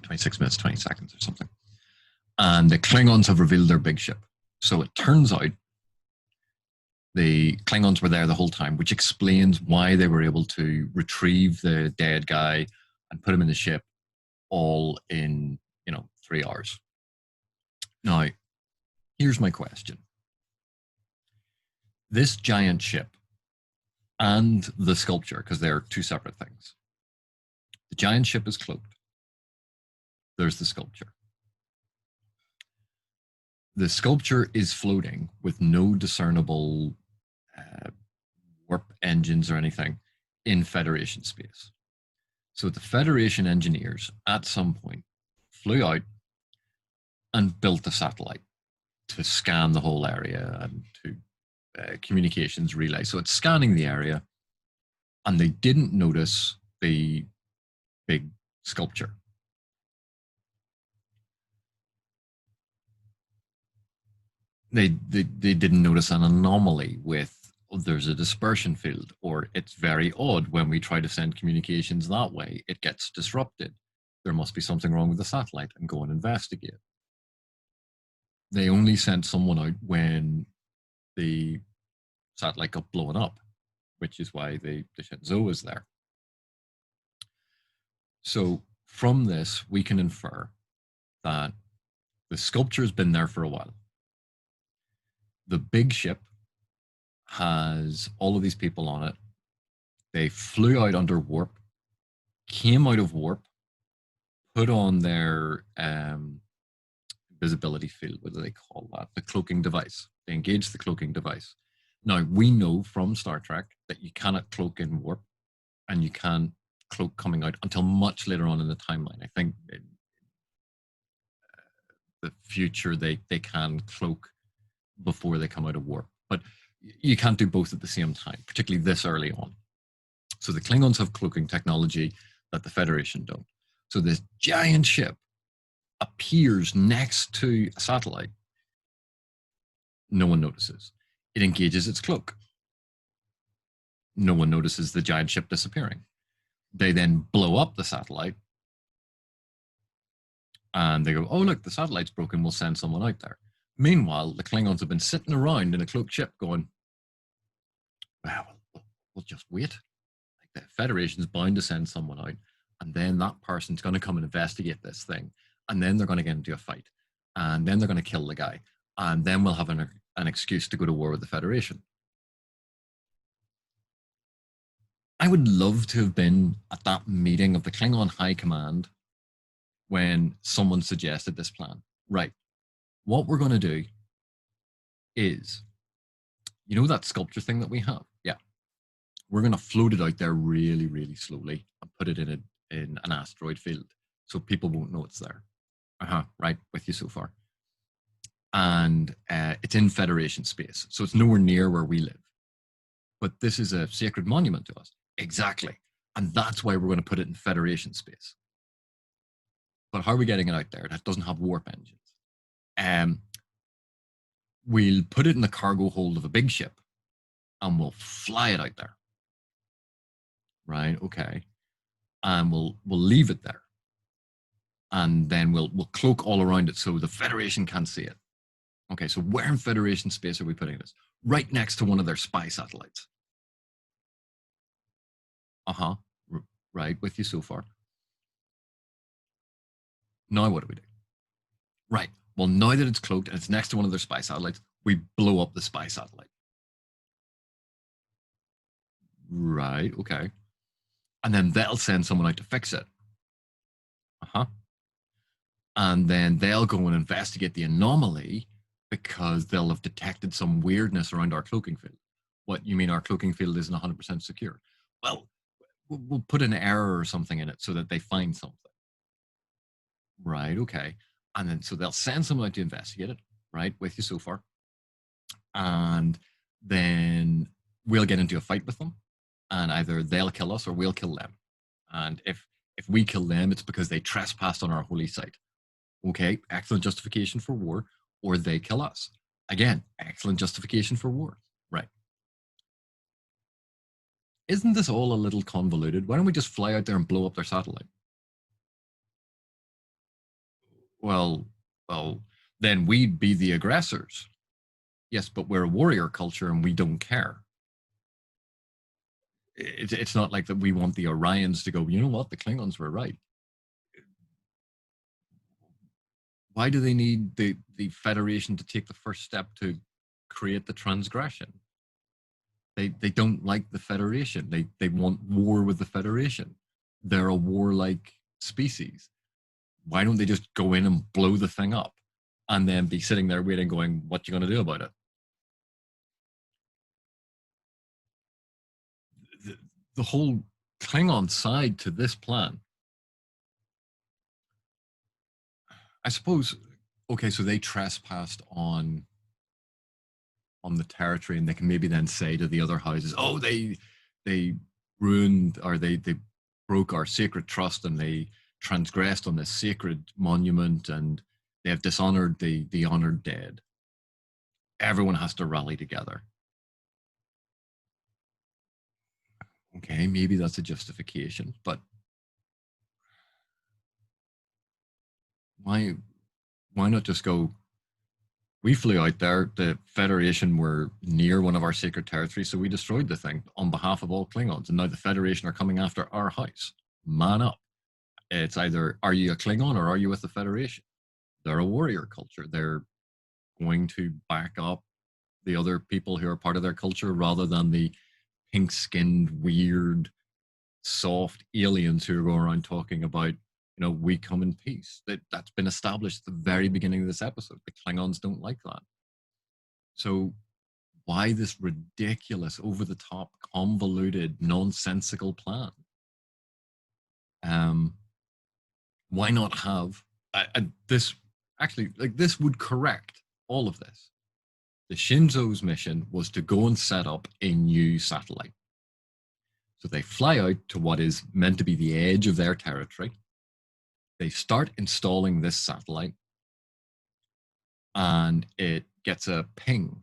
26 minutes, 20 seconds or something. And the Klingons have revealed their big ship. So it turns out the Klingons were there the whole time, which explains why they were able to retrieve the dead guy and put him in the ship all in, 3 hours. Now, here's my question. This giant ship and the sculpture, because they're two separate things. The giant ship is cloaked. There's the sculpture. The sculpture is floating with no discernible warp engines or anything in Federation space. So the Federation engineers at some point flew out and built a satellite to scan the whole area and to communications relay. So it's scanning the area, and they didn't notice the big sculpture. They didn't notice an anomaly with, there's a dispersion field, or it's very odd when we try to send communications that way, it gets disrupted. There must be something wrong with the satellite, and go and investigate. They only sent someone out when the satellite got blown up, which is why the Shenzhou was there. So from this, we can infer that the sculpture has been there for a while. The big ship has all of these people on it. They flew out under warp, came out of warp, put on their visibility field. What do they call that? The cloaking device. They engaged the cloaking device. Now, we know from Star Trek that you cannot cloak in warp, and you can't cloak coming out until much later on in the timeline. I think in the future they can cloak before they come out of warp. But you can't do both at the same time, particularly this early on. So the Klingons have cloaking technology that the Federation don't. So this giant ship appears next to a satellite. No one notices. It engages its cloak. no one notices the giant ship disappearing. They then blow up the satellite and they go, oh, look, the satellite's broken. We'll send someone out there. Meanwhile, the Klingons have been sitting around in a cloaked ship going, well, we'll just wait. Like the Federation's bound to send someone out, and then that person's going to come and investigate this thing, and then they're going to get into a fight, and then they're going to kill the guy, and then we'll have an excuse to go to war with the Federation. I would love to have been at that meeting of the Klingon High Command when someone suggested this plan. Right, what we're going to do is, you know that sculpture thing that we have? Yeah. We're going to float it out there really, really slowly and put it in an asteroid field so people won't know it's there. Right, with you so far. And it's in Federation space, so it's nowhere near where we live. But this is a sacred monument to us. Exactly. And that's why we're going to put it in Federation space. But how are we getting it out there? That doesn't have warp engines. We'll put it in the cargo hold of a big ship and we'll fly it out there. Right, okay. And we'll leave it there. And then we'll cloak all around it so the Federation can't see it. Okay, so where in Federation space are we putting this? Right next to one of their spy satellites. Right, with you so far. Now what do we do? Right, well, now that it's cloaked and it's next to one of their spy satellites, we blow up the spy satellite. Right, okay. And then they'll send someone out to fix it. And then they'll go and investigate the anomaly because they'll have detected some weirdness around our cloaking field. What, you mean our cloaking field isn't 100% secure? Well, we'll put an error or something in it so that they find something. Right, okay. And then so they'll send someone out to investigate it, right, with you so far. And then we'll get into a fight with them, and either they'll kill us or we'll kill them. And if we kill them, it's because they trespassed on our holy site. Okay, excellent justification for war. Or they kill us. Again, excellent justification for war. Right. Isn't this all a little convoluted? Why don't we just fly out there and blow up their satellite? Well, then we'd be the aggressors. Yes, but we're a warrior culture and we don't care. It's not like that we want the Orions to go, you know what, the Klingons were right. Why do they need the Federation to take the first step to create the transgression? They don't like the Federation. They want war with the Federation. They're a warlike species. Why don't they just go in and blow the thing up and then be sitting there waiting, going, what you going to do about it? The whole Klingon side to this plan, I suppose, okay, so they trespassed on the territory, and they can maybe then say to the other houses, oh, they ruined, or they broke our sacred trust, and they transgressed on this sacred monument, and they have dishonored the honored dead. Everyone has to rally together. Okay, maybe that's a justification, but why not just go, we flew out there, the Federation were near one of our sacred territories, so we destroyed the thing on behalf of all Klingons, and now the Federation are coming after our house. Man up. It's either, are you a Klingon or are you with the Federation? They're a warrior culture. They're going to back up the other people who are part of their culture rather than the pink-skinned, weird, soft aliens who are going around talking about, we come in peace. That's been established at the very beginning of this episode. The Klingons don't like that. So why this ridiculous, over-the-top, convoluted, nonsensical plan? Why not have this? Actually, like, this would correct all of this. The Shinzo's mission was to go and set up a new satellite. So they fly out to what is meant to be the edge of their territory. They start installing this satellite, and it gets a ping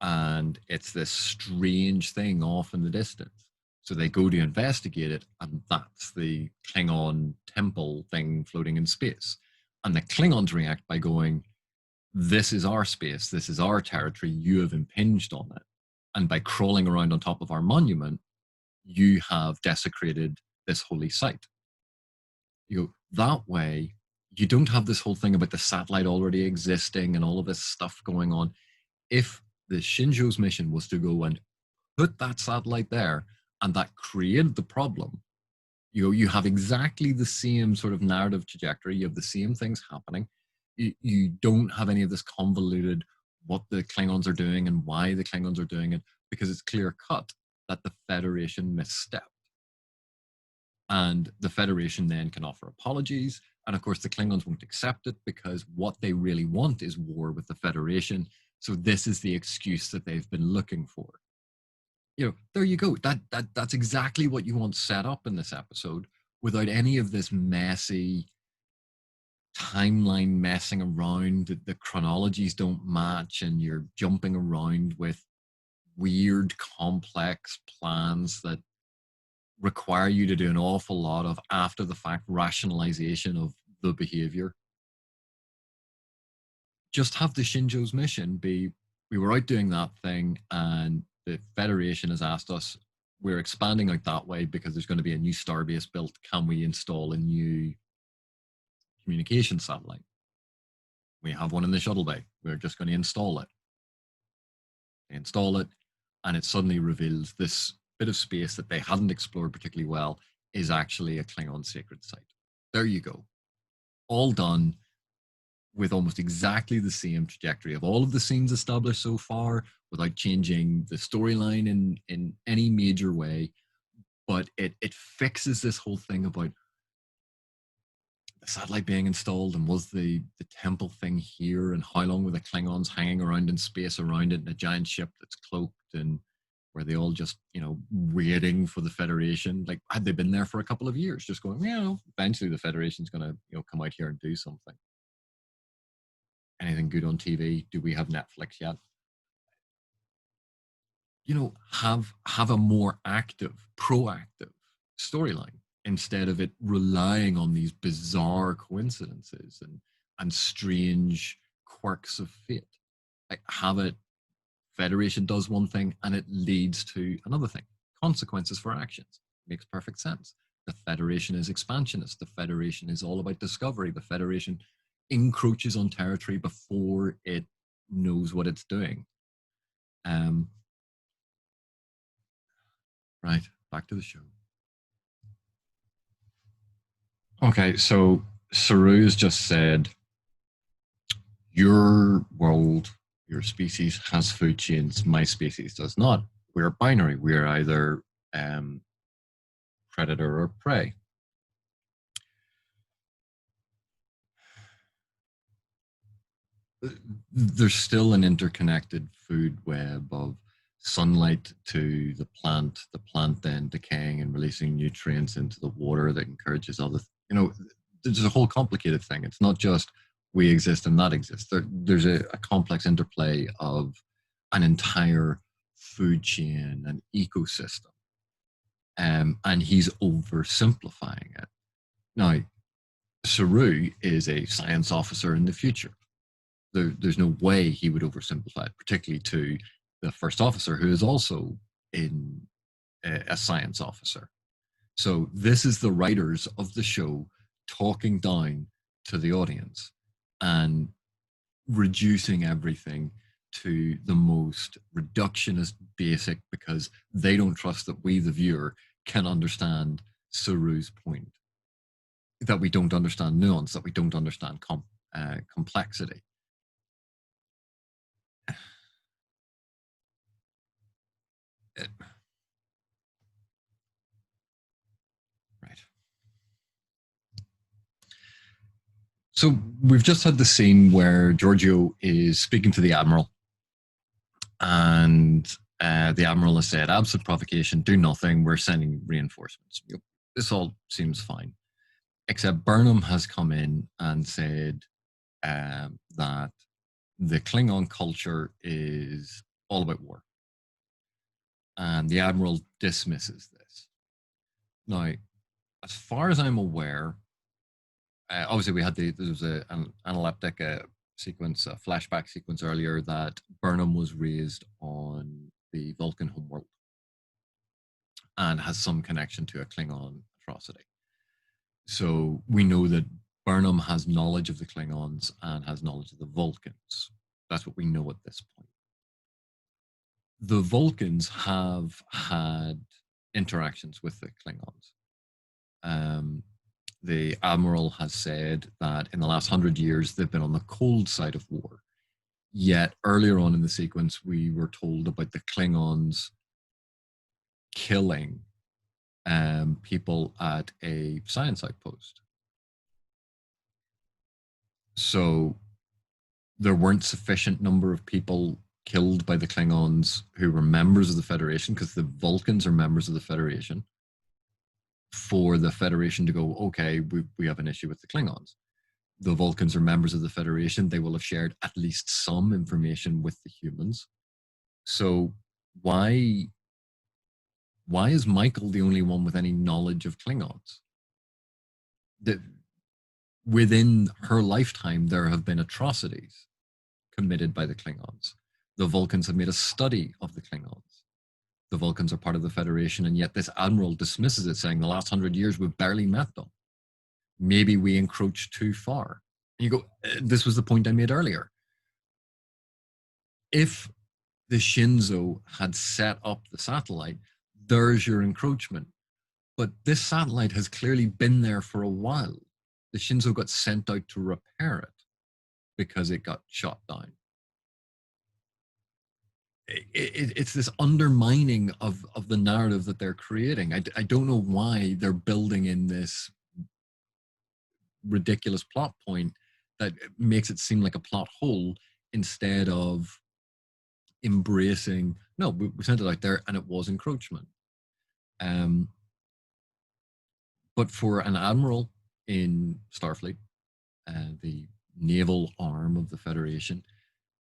and it's this strange thing off in the distance. So they go to investigate it, and that's the Klingon temple thing floating in space. And the Klingons react by going, "This is our space, this is our territory, you have impinged on it. And by crawling around on top of our monument, you have desecrated this holy site." You go, that way, you don't have this whole thing about the satellite already existing and all of this stuff going on. If the Shinjo's mission was to go and put that satellite there and that created the problem, you have exactly the same sort of narrative trajectory. You have the same things happening. You don't have any of this convoluted what the Klingons are doing and why the Klingons are doing it, because it's clear cut that the Federation misstepped. And the Federation then can offer apologies. And of course, the Klingons won't accept it because what they really want is war with the Federation. So this is the excuse that they've been looking for. There you go. That's exactly what you want set up in this episode, without any of this messy timeline messing around. The chronologies don't match, and you're jumping around with weird, complex plans that require you to do an awful lot of after the fact rationalization of the behavior. Just have the Shinjo's mission be, we were out doing that thing and the Federation has asked us, we're expanding out that way because there's going to be a new starbase built. Can we install a new communication satellite? We have one in the shuttle bay. We're just going to install it. They install it, and it suddenly reveals this bit of space that they hadn't explored particularly well is actually a Klingon sacred site. There you go. All done with almost exactly the same trajectory of all of the scenes established so far, without changing the storyline in any major way. But it fixes this whole thing about the satellite being installed, and was the temple thing here, and how long were the Klingons hanging around in space around it in a giant ship that's cloaked, and were they all just waiting for the Federation? Like, had they been there for a couple of years just going, eventually the Federation's going to come out here and do something? Anything good on TV? Do we have Netflix yet? Have a more active, proactive storyline, instead of it relying on these bizarre coincidences and strange quirks of fate. Like, have it, Federation does one thing and it leads to another thing. Consequences for actions. Makes perfect sense. The Federation is expansionist. The Federation is all about discovery. The Federation encroaches on territory before it knows what it's doing. Right, back to the show. Okay, so Saru's just said, your world, your species has food chains, my species does not. We're binary. We're either predator or prey. There's still an interconnected food web of sunlight to the plant then decaying and releasing nutrients into the water that encourages other, there's a whole complicated thing. It's not just we exist and that exists. There's a complex interplay of an entire food chain and ecosystem. And he's oversimplifying it. Now, Saru is a science officer in the future. There's no way he would oversimplify it, particularly to the first officer, who is also in a science officer. So this is the writers of the show talking down to the audience and reducing everything to the most reductionist basic, because they don't trust that we, the viewer, can understand Saru's point, that we don't understand nuance, that we don't understand complexity. Right. So we've just had the scene where Giorgio is speaking to the Admiral, and the Admiral has said, absent provocation, do nothing, we're sending reinforcements. This all seems fine. Except Burnham has come in and said that the Klingon culture is all about war. And the Admiral dismisses this. Now, as far as I'm aware, obviously we had there was an analeptic sequence, a flashback sequence earlier that Burnham was raised on the Vulcan homeworld and has some connection to a Klingon atrocity. So we know that Burnham has knowledge of the Klingons and has knowledge of the Vulcans. That's what we know at this point. The Vulcans have had interactions with the Klingons. The Admiral has said that in the last 100 years, they've been on the cold side of war. Yet earlier on in the sequence, we were told about the Klingons killing people at a science outpost. So there weren't sufficient number of people killed by the Klingons who were members of the Federation, because the Vulcans are members of the Federation, for the Federation to go, okay, we have an issue with the Klingons. The Vulcans are members of the Federation. They will have shared at least some information with the humans. So why is Michael the only one with any knowledge of Klingons? That within her lifetime, there have been atrocities committed by the Klingons. The Vulcans have made a study of the Klingons. The Vulcans are part of the Federation, and yet this Admiral dismisses it, saying the last 100 years we've barely met them. Maybe we encroached too far. And you go, this was the point I made earlier. If the Shinzo had set up the satellite, there's your encroachment. But this satellite has clearly been there for a while. The Shinzo got sent out to repair it because it got shot down. It's this undermining of the narrative that they're creating. I don't know why they're building in this ridiculous plot point that makes it seem like a plot hole, instead of embracing, no, we sent it out there and it was encroachment. But for an admiral in Starfleet, the naval arm of the Federation,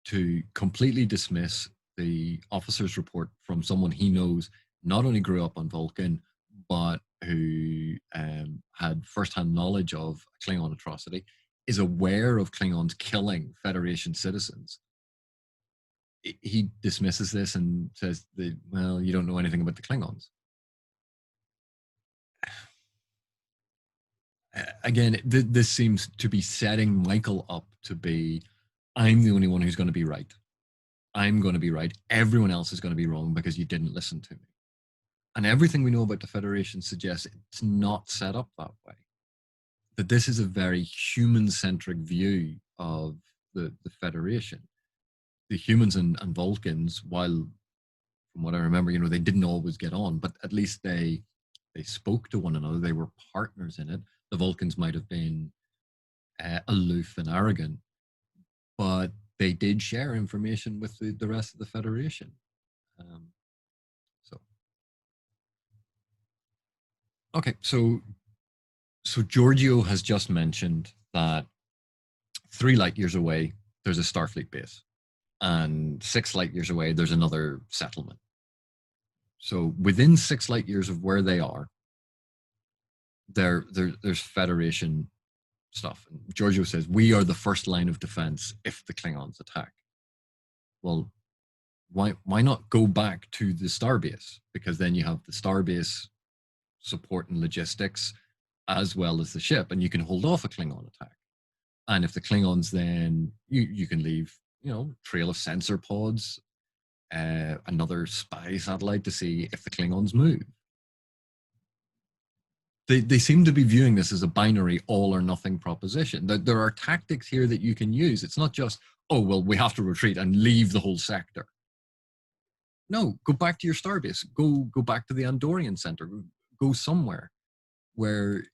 to completely dismiss the officer's report from someone he knows not only grew up on Vulcan, but who had firsthand knowledge of a Klingon atrocity, is aware of Klingons killing Federation citizens. He dismisses this and says, well, you don't know anything about the Klingons. Again, this seems to be setting Michael up to be, I'm the only one who's going to be right. I'm going to be right. Everyone else is going to be wrong because you didn't listen to me. And everything we know about the Federation suggests it's not set up that way. That this is a very human-centric view of the Federation. The humans and Vulcans, while from what I remember, they didn't always get on, but at least they spoke to one another. They were partners in it. The Vulcans might have been aloof and arrogant, but they did share information with the rest of the Federation. Okay, so Giorgio has just mentioned that 3 light years away, there's a Starfleet base, and 6 light years away, there's another settlement. So within 6 light years of where they are, there's Federation stuff. And Giorgio says, we are the first line of defense if the Klingons attack. Well, why not go back to the starbase? Because then you have the starbase support and logistics as well as the ship, and you can hold off a Klingon attack. And if the Klingons, then you can leave, trail of sensor pods, another spy satellite to see if the Klingons move. They seem to be viewing this as a binary all or nothing proposition. There are tactics here that you can use. It's not just, oh, well, we have to retreat and leave the whole sector. No, go back to your starbase. Go back to the Andorian Center. Go somewhere where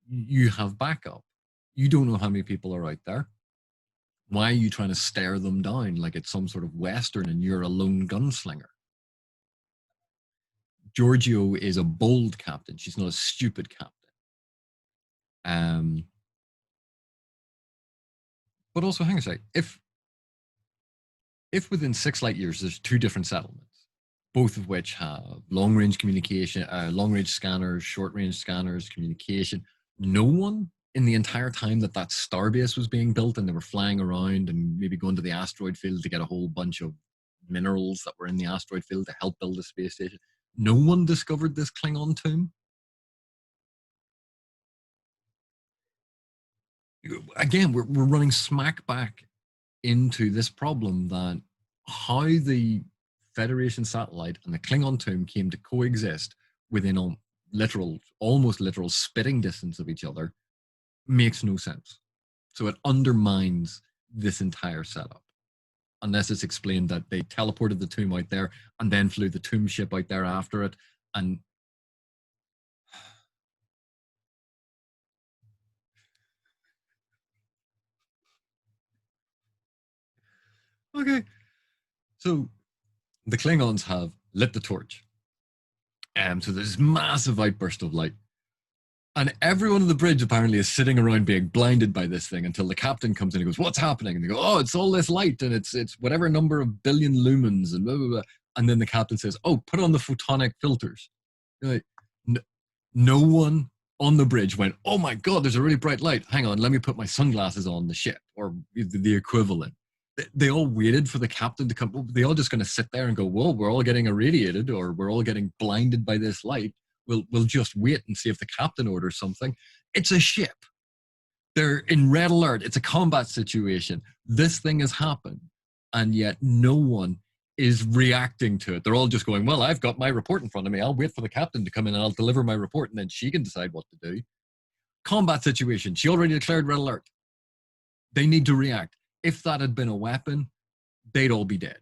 you have backup. You don't know how many people are out there. Why are you trying to stare them down like it's some sort of Western and you're a lone gunslinger? Giorgio is a bold captain. She's not a stupid captain. But also, hang on a sec. If If within 6 light years there's two different settlements, both of which have long range communication, long range scanners, short range scanners, communication, no one in the entire time that that starbase was being built and they were flying around and maybe going to the asteroid field to get a whole bunch of minerals that were in the asteroid field to help build a space station, no one discovered this Klingon tomb. Again, we're running smack back into this problem that how the Federation satellite and the Klingon tomb came to coexist within a literal, almost literal spitting distance of each other makes no sense. So it undermines this entire setup. Unless it's explained that they teleported the tomb out there and then flew the tomb ship out there after it. And okay, so the Klingons have lit the torch. So there's massive outburst of light. And everyone on the bridge apparently is sitting around being blinded by this thing until the captain comes in and goes, "What's happening?" And they go, "Oh, it's all this light and it's whatever number of billion lumens and blah blah blah." And then the captain says, "Oh, put on the photonic filters." Like, no one on the bridge went, "Oh my god, there's a really bright light. Hang on, let me put my sunglasses on the ship," or the equivalent. They all waited for the captain to come. They all just going to sit there and go, "Well, we're all getting irradiated, or we're all getting blinded by this light. We'll just wait and see if the captain orders something." It's a ship. They're in red alert. It's a combat situation. This thing has happened, and yet no one is reacting to it. They're all just going, "Well, I've got my report in front of me. I'll wait for the captain to come in and I'll deliver my report, and then she can decide what to do." Combat situation. She already declared red alert. They need to react. If that had been a weapon, they'd all be dead.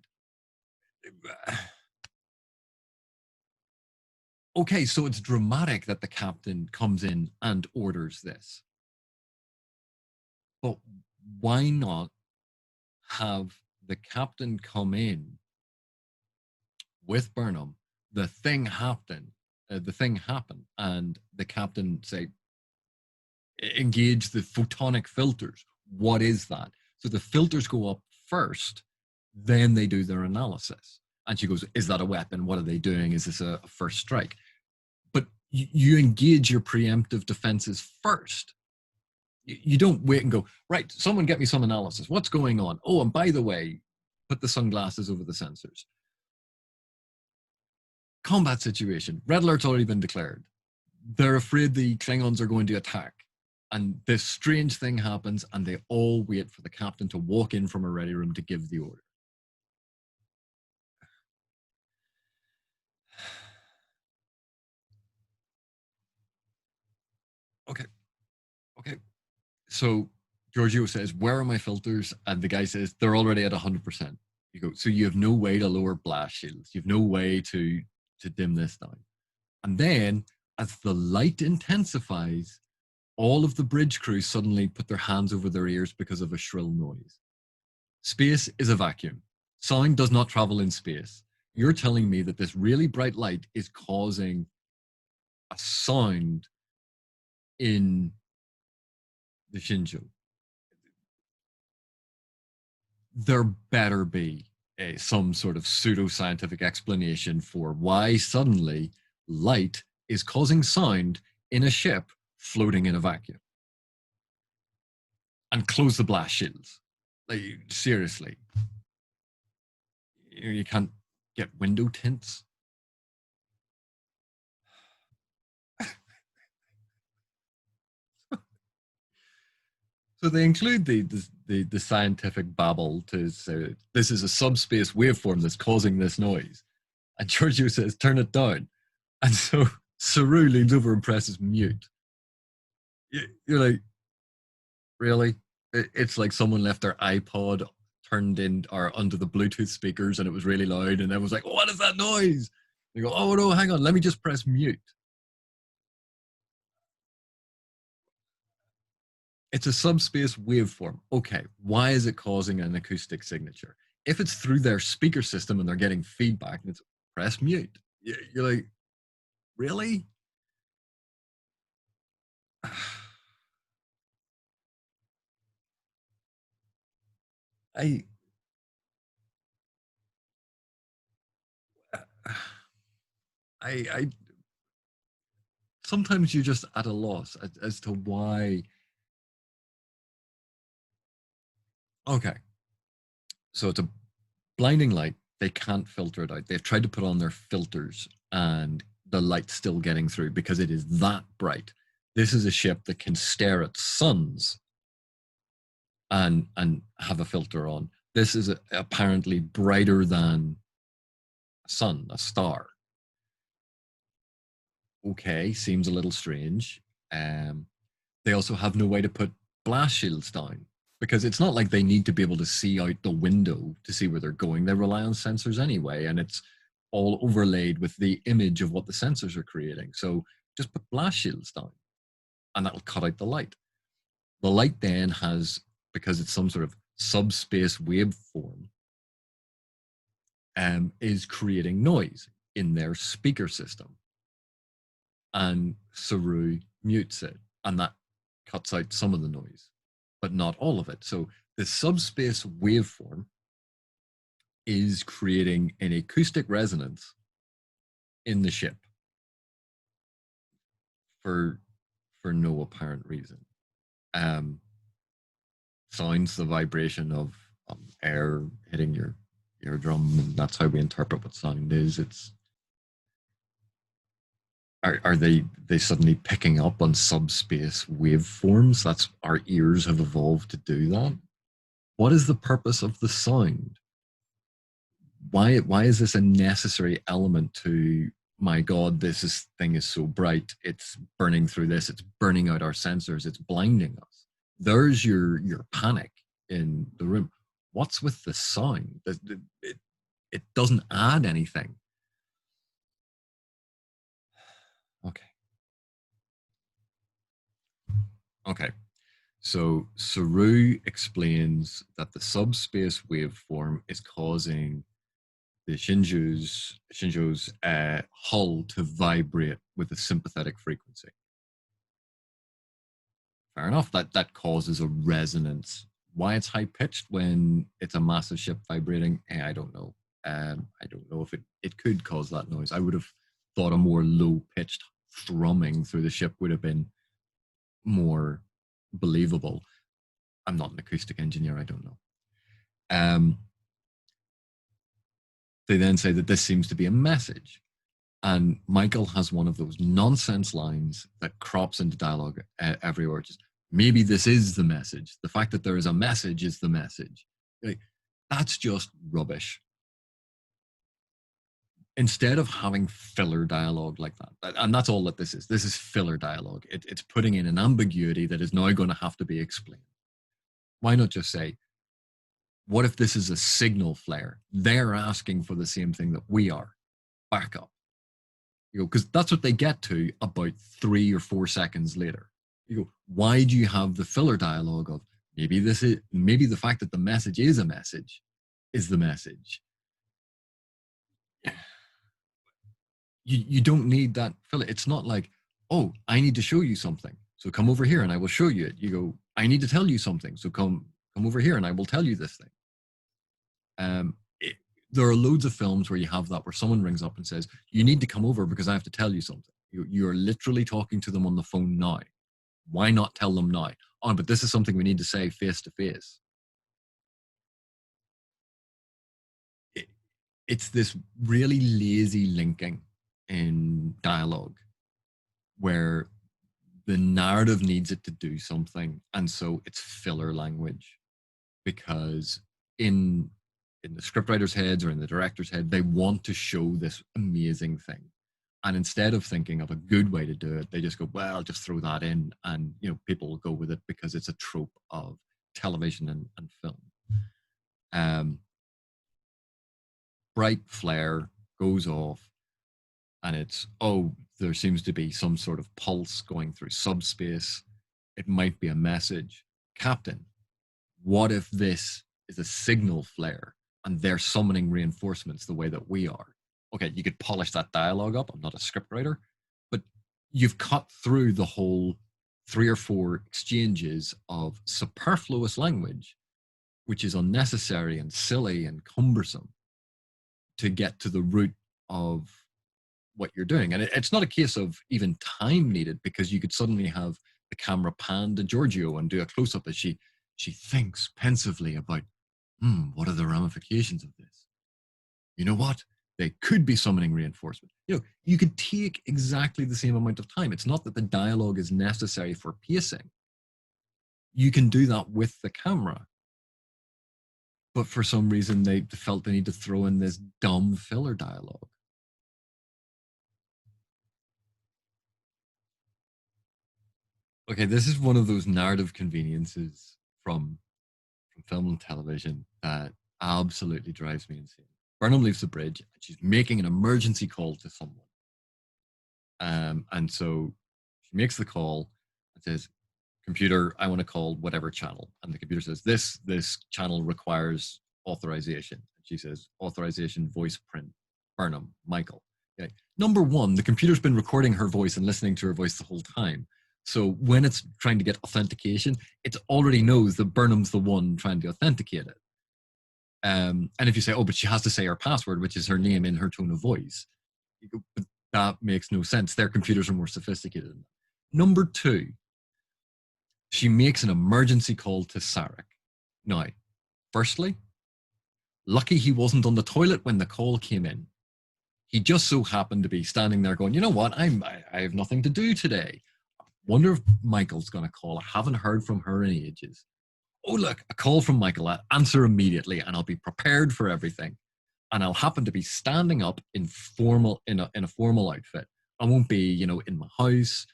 Okay, so it's dramatic that the captain comes in and orders this. But why not have the captain come in with Burnham, the thing happen, and the captain say, engage the photonic filters. What is that? So the filters go up first, then they do their analysis. And she goes, "Is that a weapon? What are they doing? Is this a first strike?" But you engage your preemptive defenses first. You don't wait and go, "Right, someone get me some analysis. What's going on? Oh, and by the way, put the sunglasses over the sensors." Combat situation. Red alert's already been declared. They're afraid the Klingons are going to attack. And this strange thing happens, and they all wait for the captain to walk in from a ready room to give the order. Okay, okay. So Giorgio says, "Where are my filters?" And the guy says, "They're already at 100%. You go, "So you have no way to lower blast shields. You have no way to dim this down." And then, as the light intensifies, all of the bridge crew suddenly put their hands over their ears because of a shrill noise. Space is a vacuum. Sound does not travel in space. You're telling me that this really bright light is causing a sound in the Shinjo. There better be some sort of pseudoscientific explanation for why suddenly light is causing sound in a ship floating in a vacuum. And close the blast shields. Like, seriously. You can't get window tints. So they include the scientific babble to say this is a subspace waveform that's causing this noise. And Giorgio says, "Turn it down." And so Saru leans over and presses mute. You're like, really? It's like someone left their iPod turned in or under the Bluetooth speakers and it was really loud, and everyone's like, "What is that noise?" They go, "Oh no, hang on, let me just press mute." It's a subspace waveform. Okay, why is it causing an acoustic signature? If it's through their speaker system and they're getting feedback, and it's press mute. You're like, really? I I sometimes you're just at a loss as to why. Okay, so it's a blinding light. They can't filter it out. They've tried to put on their filters, and the light's still getting through because it is that bright. This is a ship that can stare at suns and have a filter on. This is apparently brighter than a sun, a star. Okay, seems a little strange. Um, they also have no way to put blast shields down because it's not like they need to be able to see out the window to see where they're going. They rely on sensors anyway, and it's all overlaid with the image of what the sensors are creating. So just put blast shields down, and that'll cut out the light. The light then has, because it's some sort of subspace waveform, is creating noise in their speaker system. And Saru mutes it, and that cuts out some of the noise, but not all of it. So the subspace waveform is creating an acoustic resonance in the ship for no apparent reason. Um, Sounds the vibration of air hitting your eardrum, and that's how we interpret what sound is. It's are they suddenly picking up on subspace waveforms? That's our ears have evolved to do that. What is the purpose of the sound? Why is this a necessary element to, my god, thing is so bright, it's burning through this, it's burning out our sensors, it's blinding us. There's your panic in the room. What's with the sound? It doesn't add anything. Okay. Okay. So Saru explains that the subspace waveform is causing the Shinjo's hull to vibrate with a sympathetic frequency. Fair enough. That causes a resonance. Why it's high pitched when it's a massive ship vibrating, I don't know. I don't know if it could cause that noise. I would have thought a more low pitched thrumming through the ship would have been more believable. I'm not an acoustic engineer. I don't know. Um, they then say that this seems to be a message. And Michael has one of those nonsense lines that crops into dialogue everywhere. Just, maybe this is the message. The fact that there is a message is the message. Like, that's just rubbish. Instead of having filler dialogue like that, and that's all that this is filler dialogue. It's putting in an ambiguity that is now going to have to be explained. Why not just say, what if this is a signal flare? They're asking for the same thing that we are. Back up. You go, because that's what they get to about 3 or 4 seconds later. You go, why do you have the filler dialogue of maybe the fact that the message is a message is the message? You don't need that filler. It's not like, oh, I need to show you something, so come over here and I will show you it. You go, I need to tell you something, so come over here and I will tell you this thing. There are loads of films where you have that, where someone rings up and says, you need to come over because I have to tell you something. You're literally talking to them on the phone now. Why not tell them now? Oh, but this is something we need to say face to face. It's this really lazy linking in dialogue where the narrative needs it to do something, and so it's filler language, because in the scriptwriters' heads or in the director's head, they want to show this amazing thing. And instead of thinking of a good way to do it, they just go, well, just throw that in, and people will go with it because it's a trope of television and film. Bright flare goes off, and it's, oh, there seems to be some sort of pulse going through subspace. It might be a message. Captain, what if this is a signal flare and they're summoning reinforcements the way that we are? Okay, you could polish that dialogue up. I'm not a scriptwriter, but you've cut through the whole 3 or 4 exchanges of superfluous language, which is unnecessary and silly and cumbersome, to get to the root of what you're doing. And it's not a case of even time needed, because you could suddenly have the camera pan to Giorgio and do a close up as she thinks pensively about, what are the ramifications of this? You know what? They could be summoning reinforcement. You could take exactly the same amount of time. It's not that the dialogue is necessary for pacing. You can do that with the camera. But for some reason, they felt they need to throw in this dumb filler dialogue. Okay, this is one of those narrative conveniences from film and television that absolutely drives me insane. Burnham leaves the bridge and she's making an emergency call to someone. And so she makes the call and says, "Computer, I want to call whatever channel." And the computer says, "This channel requires authorization." And she says, "Authorization, voice print, Burnham, Michael." Okay. Number one, the computer's been recording her voice and listening to her voice the whole time. So when it's trying to get authentication, it already knows that Burnham's the one trying to authenticate it. And if you say, "Oh, but she has to say her password," which is her name in her tone of voice, you go, "But that makes no sense. Their computers are more sophisticated than that." Number two, she makes an emergency call to Sarek. Now, firstly, lucky he wasn't on the toilet when the call came in. He just so happened to be standing there going, "You know what? I have nothing to do today. Wonder if Michael's going to call. I haven't heard from her in ages. Oh, look, a call from Michael. I'll answer immediately and I'll be prepared for everything. And I'll happen to be standing up in a formal outfit. I won't be, in my house."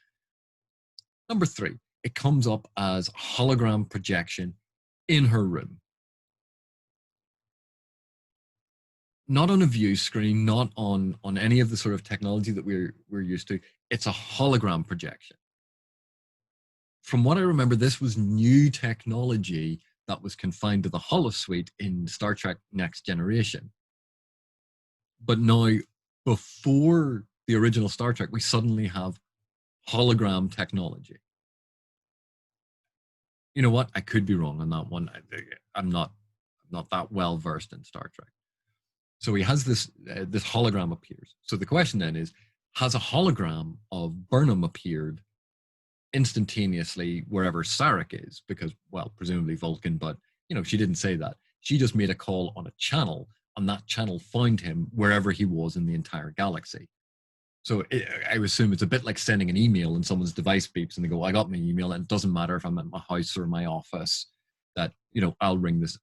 Number three, it comes up as hologram projection in her room. Not on a view screen, not on any of the sort of technology that we're used to. It's a hologram projection. From what I remember, this was new technology that was confined to the holosuite in Star Trek Next Generation. But now, before the original Star Trek, we suddenly have hologram technology. You know what? I could be wrong on that one. I'm not that well versed in Star Trek. So he has this hologram appears. So the question then is, has a hologram of Burnham appeared instantaneously wherever Sarek is? Because, well, presumably Vulcan, but she didn't say that. She just made a call on a channel, and that channel found him wherever he was in the entire galaxy. So I assume it's a bit like sending an email and someone's device beeps and they go, "I got my email," and it doesn't matter if I'm at my house or my office, that, I'll ring this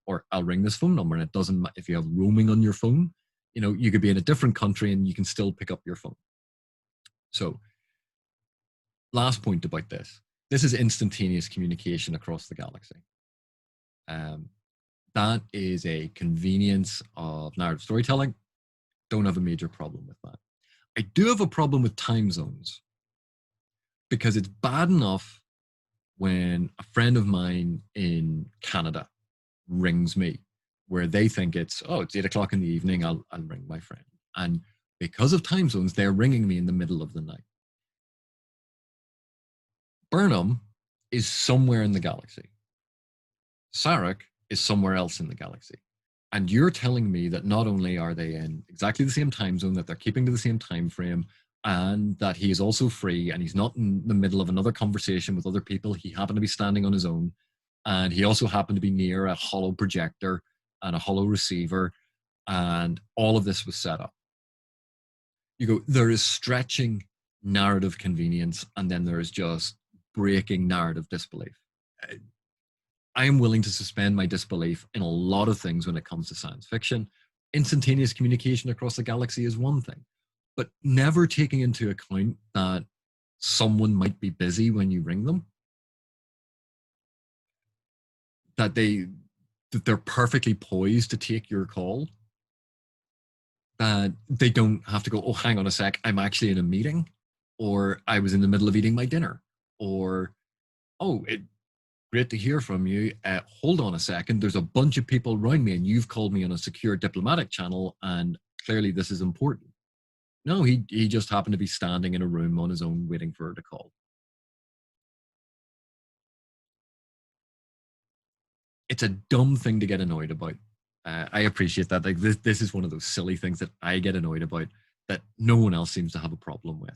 phone number. And it doesn't, if you have roaming on your phone, you could be in a different country and you can still pick up your phone. So last point about this is instantaneous communication across the galaxy. That is a convenience of narrative storytelling. Don't have a major problem with that. I do have a problem with time zones, because it's bad enough when a friend of mine in Canada rings me, where they think it's 8 o'clock in the evening, I'll ring my friend. And because of time zones, they're ringing me in the middle of the night. Burnham is somewhere in the galaxy. Sarek is somewhere else in the galaxy. And you're telling me that not only are they in exactly the same time zone, that they're keeping to the same time frame, and that he is also free and he's not in the middle of another conversation with other people. He happened to be standing on his own, and he also happened to be near a holo projector and a holo receiver, and all of this was set up. You go, there is stretching narrative convenience, and then there is just breaking narrative disbelief. I am willing to suspend my disbelief in a lot of things when it comes to science fiction. Instantaneous communication across the galaxy is one thing, but never taking into account that someone might be busy when you ring them, that they're perfectly poised to take your call, that they don't have to go, "Oh, hang on a sec, I'm actually in a meeting," or "I was in the middle of eating my dinner," or "Oh, great to hear from you. Hold on a second. There's a bunch of people around me, and you've called me on a secure diplomatic channel, and clearly this is important." No, he just happened to be standing in a room on his own, waiting for her to call. It's a dumb thing to get annoyed about. I appreciate that. Like this is one of those silly things that I get annoyed about. that no one else seems to have a problem with.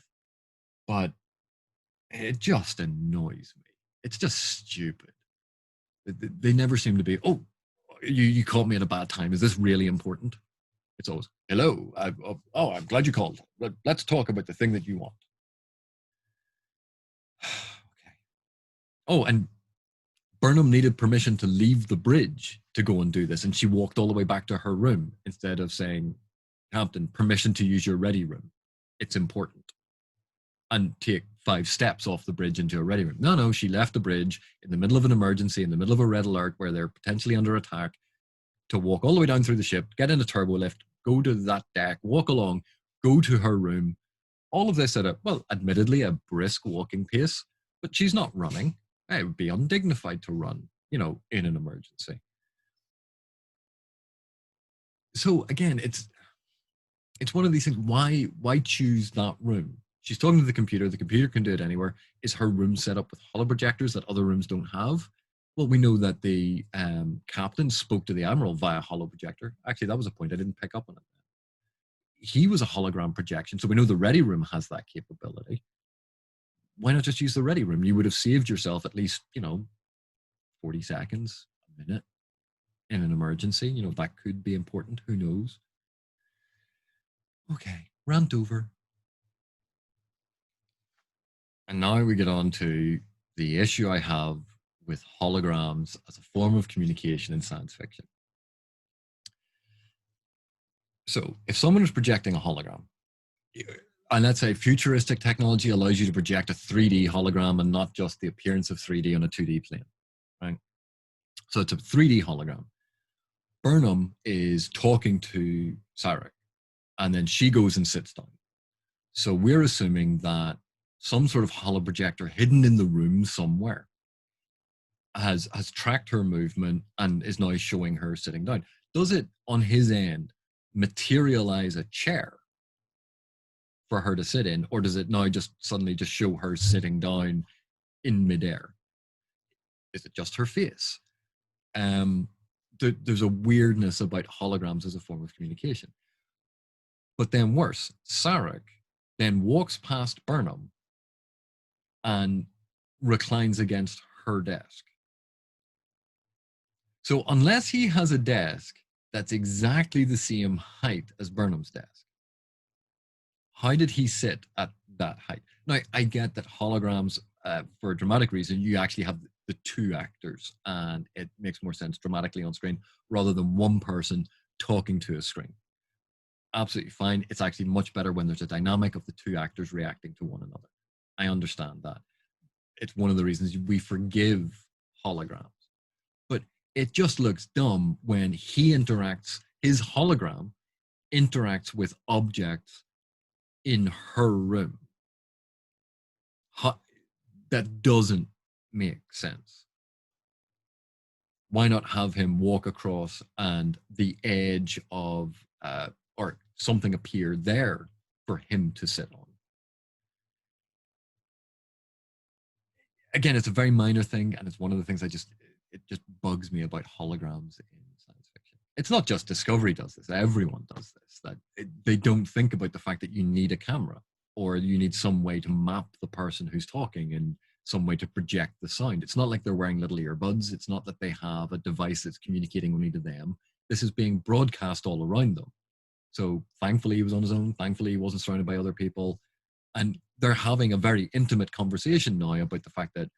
But it just annoys me. It's just stupid. They never seem to be, oh, you caught me at a bad time. Is this really important? It's always, hello. I'm glad you called. Let's talk about the thing that you want. Okay. Oh, and Burnham needed permission to leave the bridge to go and do this, and she walked all the way back to her room instead of saying, Captain, permission to use your ready room. It's important. And take 5 steps off the bridge into a ready room. No, she left the bridge in the middle of an emergency, in the middle of a red alert where they're potentially under attack, to walk all the way down through the ship, get in a turbo lift, go to that deck, walk along, go to her room. All of this at a, well, admittedly, a brisk walking pace, but she's not running. It would be undignified to run, in an emergency. So again, it's one of these things. Why choose that room? She's talking to the computer. The computer can do it anywhere. Is her room set up with holoprojectors that other rooms don't have? Well, we know that the captain spoke to the admiral via holoprojector. Actually, that was a point I didn't pick up on it. He was a hologram projection, so we know the ready room has that capability. Why not just use the ready room? You would have saved yourself at least, 40 seconds, a minute in an emergency. That could be important. Who knows? Okay, rant over. And now we get on to the issue I have with holograms as a form of communication in science fiction. So if someone is projecting a hologram, and let's say futuristic technology allows you to project a 3D hologram and not just the appearance of 3D on a 2D plane, right? So it's a 3D hologram. Burnham is talking to Sarek, and then she goes and sits down. So we're assuming that some sort of holoprojector hidden in the room somewhere has tracked her movement and is now showing her sitting down. Does it, on his end, materialize a chair for her to sit in, or does it now just suddenly just show her sitting down in midair? Is it just her face? There's a weirdness about holograms as a form of communication. But then worse, Sarek then walks past Burnham and reclines against her desk. So unless he has a desk that's exactly the same height as Burnham's desk, how did he sit at that height? Now, I get that holograms, for a dramatic reason, you actually have the 2 actors, and it makes more sense dramatically on screen rather than one person talking to a screen. Absolutely fine. It's actually much better when there's a dynamic of the 2 actors reacting to one another. I understand that. It's one of the reasons we forgive holograms. But it just looks dumb when his hologram interacts with objects in her room. That doesn't make sense. Why not have him walk across and the edge of, or something appear there for him to sit on? Again, it's a very minor thing, and it's one of the things it just bugs me about holograms in science fiction. It's not just Discovery does this. Everyone does this. They don't think about the fact that you need a camera, or you need some way to map the person who's talking and some way to project the sound. It's not like they're wearing little earbuds. It's not that they have a device that's communicating only to them. This is being broadcast all around them. So thankfully he was on his own. Thankfully he wasn't surrounded by other people. And they're having a very intimate conversation now about the fact that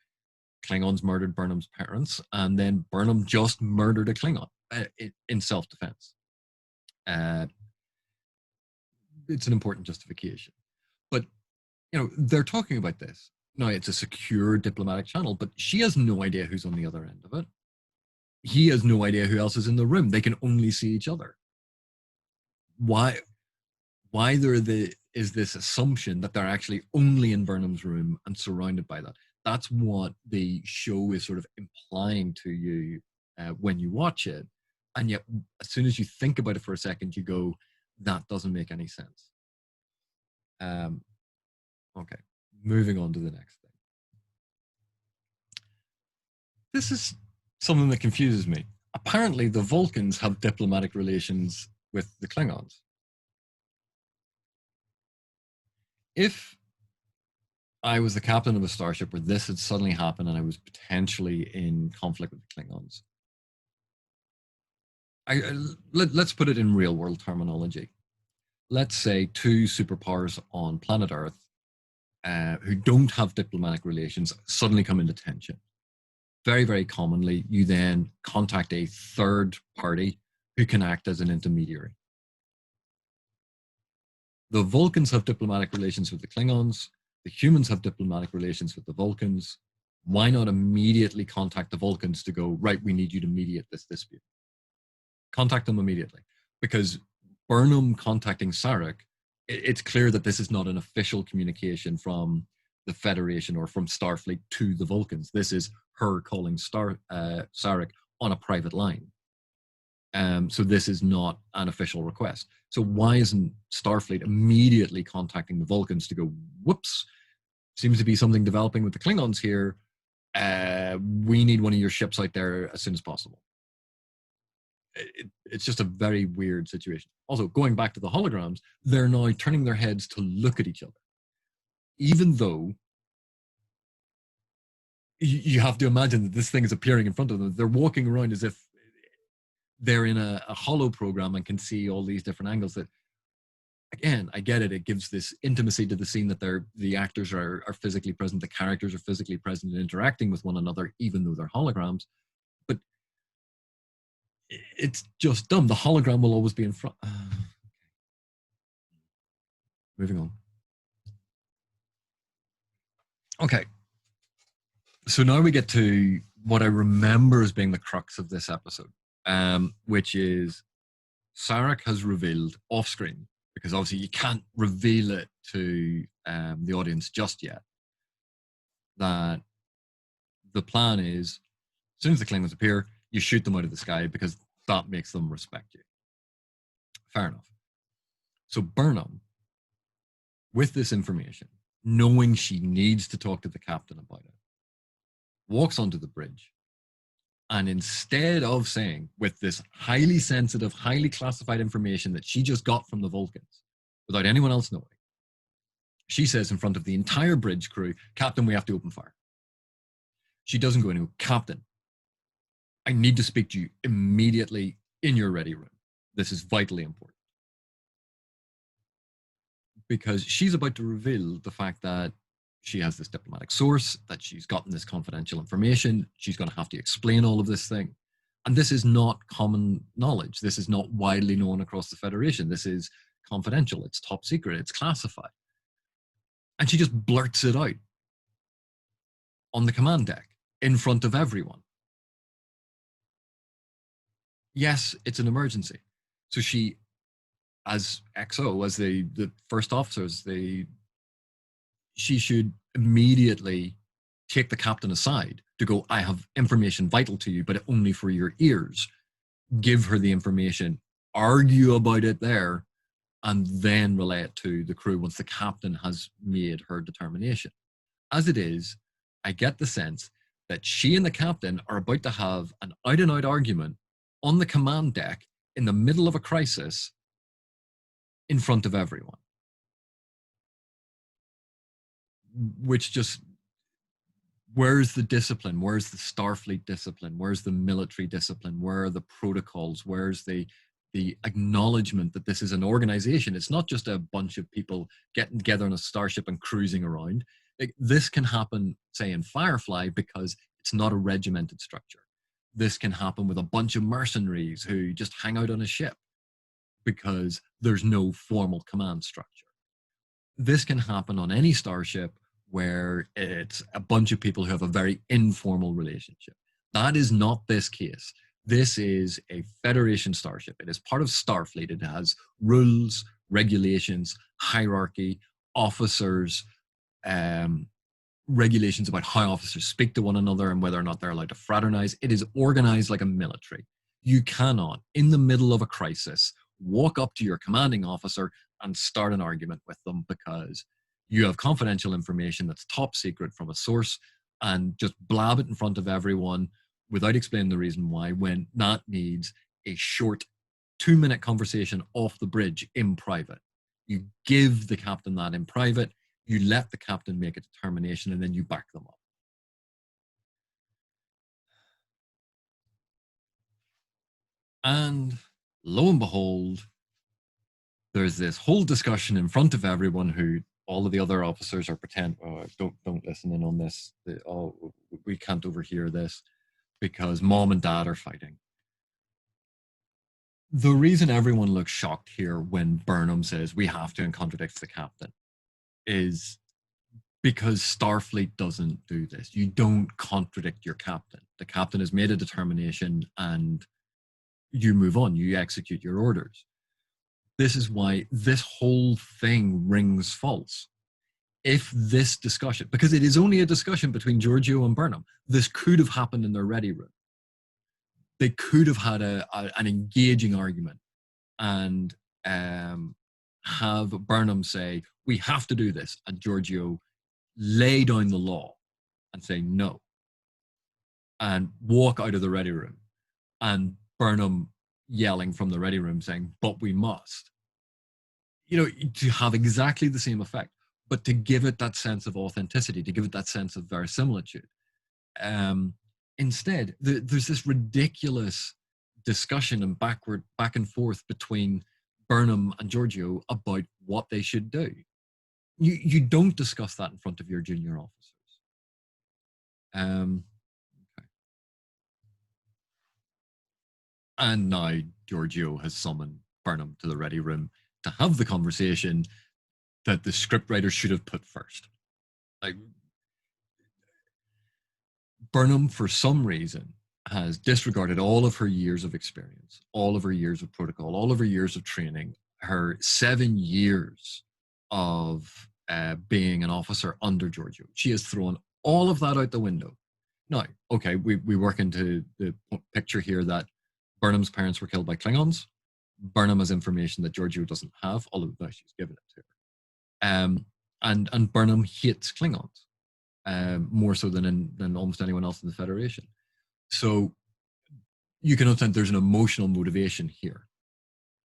Klingons murdered Burnham's parents, and then Burnham just murdered a Klingon in self-defense. It's an important justification. But, they're talking about this. Now, it's a secure diplomatic channel, but she has no idea who's on the other end of it. He has no idea who else is in the room. They can only see each other. Why is this assumption that they're actually only in Burnham's room and surrounded by that? That's what the show is sort of implying to you when you watch it. And yet, as soon as you think about it for a second, you go, that doesn't make any sense. Okay, moving on to the next thing. This is something that confuses me. Apparently, the Vulcans have diplomatic relations with the Klingons. If I was the captain of a starship where this had suddenly happened and I was potentially in conflict with the Klingons, let's put it in real world terminology. Let's say two superpowers on planet Earth who don't have diplomatic relations suddenly come into tension. Very, very commonly, you then contact a third party who can act as an intermediary. The Vulcans have diplomatic relations with the Klingons. The humans have diplomatic relations with the Vulcans. Why not immediately contact the Vulcans to go, right, we need you to mediate this dispute? Contact them immediately. Because Burnham contacting Sarek, it's clear that this is not an official communication from the Federation or from Starfleet to the Vulcans. This is her calling Sarek on a private line. So this is not an official request. So why isn't Starfleet immediately contacting the Vulcans to go, whoops, seems to be something developing with the Klingons here. We need one of your ships out there as soon as possible. It's just a very weird situation. Also, going back to the holograms, they're now turning their heads to look at each other. Even though you have to imagine that this thing is appearing in front of them. They're walking around as if they're in a holo program and can see all these different angles. That, again, I get it. It gives this intimacy to the scene that the actors are physically present, the characters are physically present and interacting with one another, even though they're holograms. But it's just dumb. The hologram will always be in front. Moving on. Okay. So now we get to what I remember as being the crux of this episode, which is Sarek has revealed off screen, because obviously you can't reveal it to the audience just yet, that the plan is as soon as the Klingons appear, you shoot them out of the sky because that makes them respect you. Fair enough. So Burnham, with this information, knowing she needs to talk to the captain about it, walks onto the bridge, and instead of saying, with this highly sensitive, highly classified information that she just got from the Vulcans, without anyone else knowing, she says in front of the entire bridge crew, Captain, we have to open fire. She doesn't go into, Captain, I need to speak to you immediately in your ready room. This is vitally important. Because she's about to reveal the fact that she has this diplomatic source, that she's gotten this confidential information. She's going to have to explain all of this thing. And this is not common knowledge. This is not widely known across the Federation. This is confidential. It's top secret. It's classified. And she just blurts it out on the command deck in front of everyone. Yes, it's an emergency. So she, as XO, as the first officers, she should immediately take the captain aside to go, I have information vital to you, but only for your ears. Give her the information, argue about it there, and then relay it to the crew once the captain has made her determination. As it is, I get the sense that she and the captain are about to have an out-and-out argument on the command deck in the middle of a crisis in front of everyone. Which just, where's the discipline? Where's the Starfleet discipline? Where's the military discipline? Where are the protocols? Where's the acknowledgement that this is an organization? It's not just a bunch of people getting together on a starship and cruising around. Like, this can happen, say, in Firefly, because it's not a regimented structure. This can happen with a bunch of mercenaries who just hang out on a ship because there's no formal command structure. This can happen on any starship where it's a bunch of people who have a very informal relationship. That is not this case. This is a Federation starship. It is part of Starfleet. It has rules, regulations, hierarchy, officers, regulations about how officers speak to one another and whether or not they're allowed to fraternize. It is organized like a military. You cannot, in the middle of a crisis, walk up to your commanding officer and start an argument with them because you have confidential information that's top secret from a source and just blab it in front of everyone without explaining the reason why, when that needs a short 2-minute conversation off the bridge in private. You give the captain that in private. You let the captain make a determination and then you back them up. And lo and behold, there's this whole discussion in front of everyone who all of the other officers are pretend, oh, don't listen in on this. Oh, we can't overhear this because mom and dad are fighting. The reason everyone looks shocked here when Burnham says we have to and contradicts the captain is because Starfleet doesn't do this. You don't contradict your captain. The captain has made a determination and you move on, you execute your orders. This is why this whole thing rings false. If this discussion, because it is only a discussion between Giorgio and Burnham, this could have happened in their ready room. They could have had an engaging argument and have Burnham say, we have to do this, and Giorgio lay down the law and say no, and walk out of the ready room, and Burnham yelling from the ready room saying, but we must. To have exactly the same effect, but to give it that sense of authenticity, to give it that sense of verisimilitude. Instead, there's this ridiculous discussion and back and forth between Burnham and Giorgio about what they should do. You don't discuss that in front of your junior officers. Okay. And now Giorgio has summoned Burnham to the ready room to have the conversation that the scriptwriter should have put first. Like, Burnham, for some reason, has disregarded all of her years of experience, all of her years of protocol, all of her years of training, her 7 years of being an officer under Giorgio. She has thrown all of that out the window. Now, okay, we work into the picture here that Burnham's parents were killed by Klingons. Burnham has information that Giorgio doesn't have, although no, she's given it to her. And Burnham hates Klingons. More so than almost anyone else in the Federation. So you can understand there's an emotional motivation here.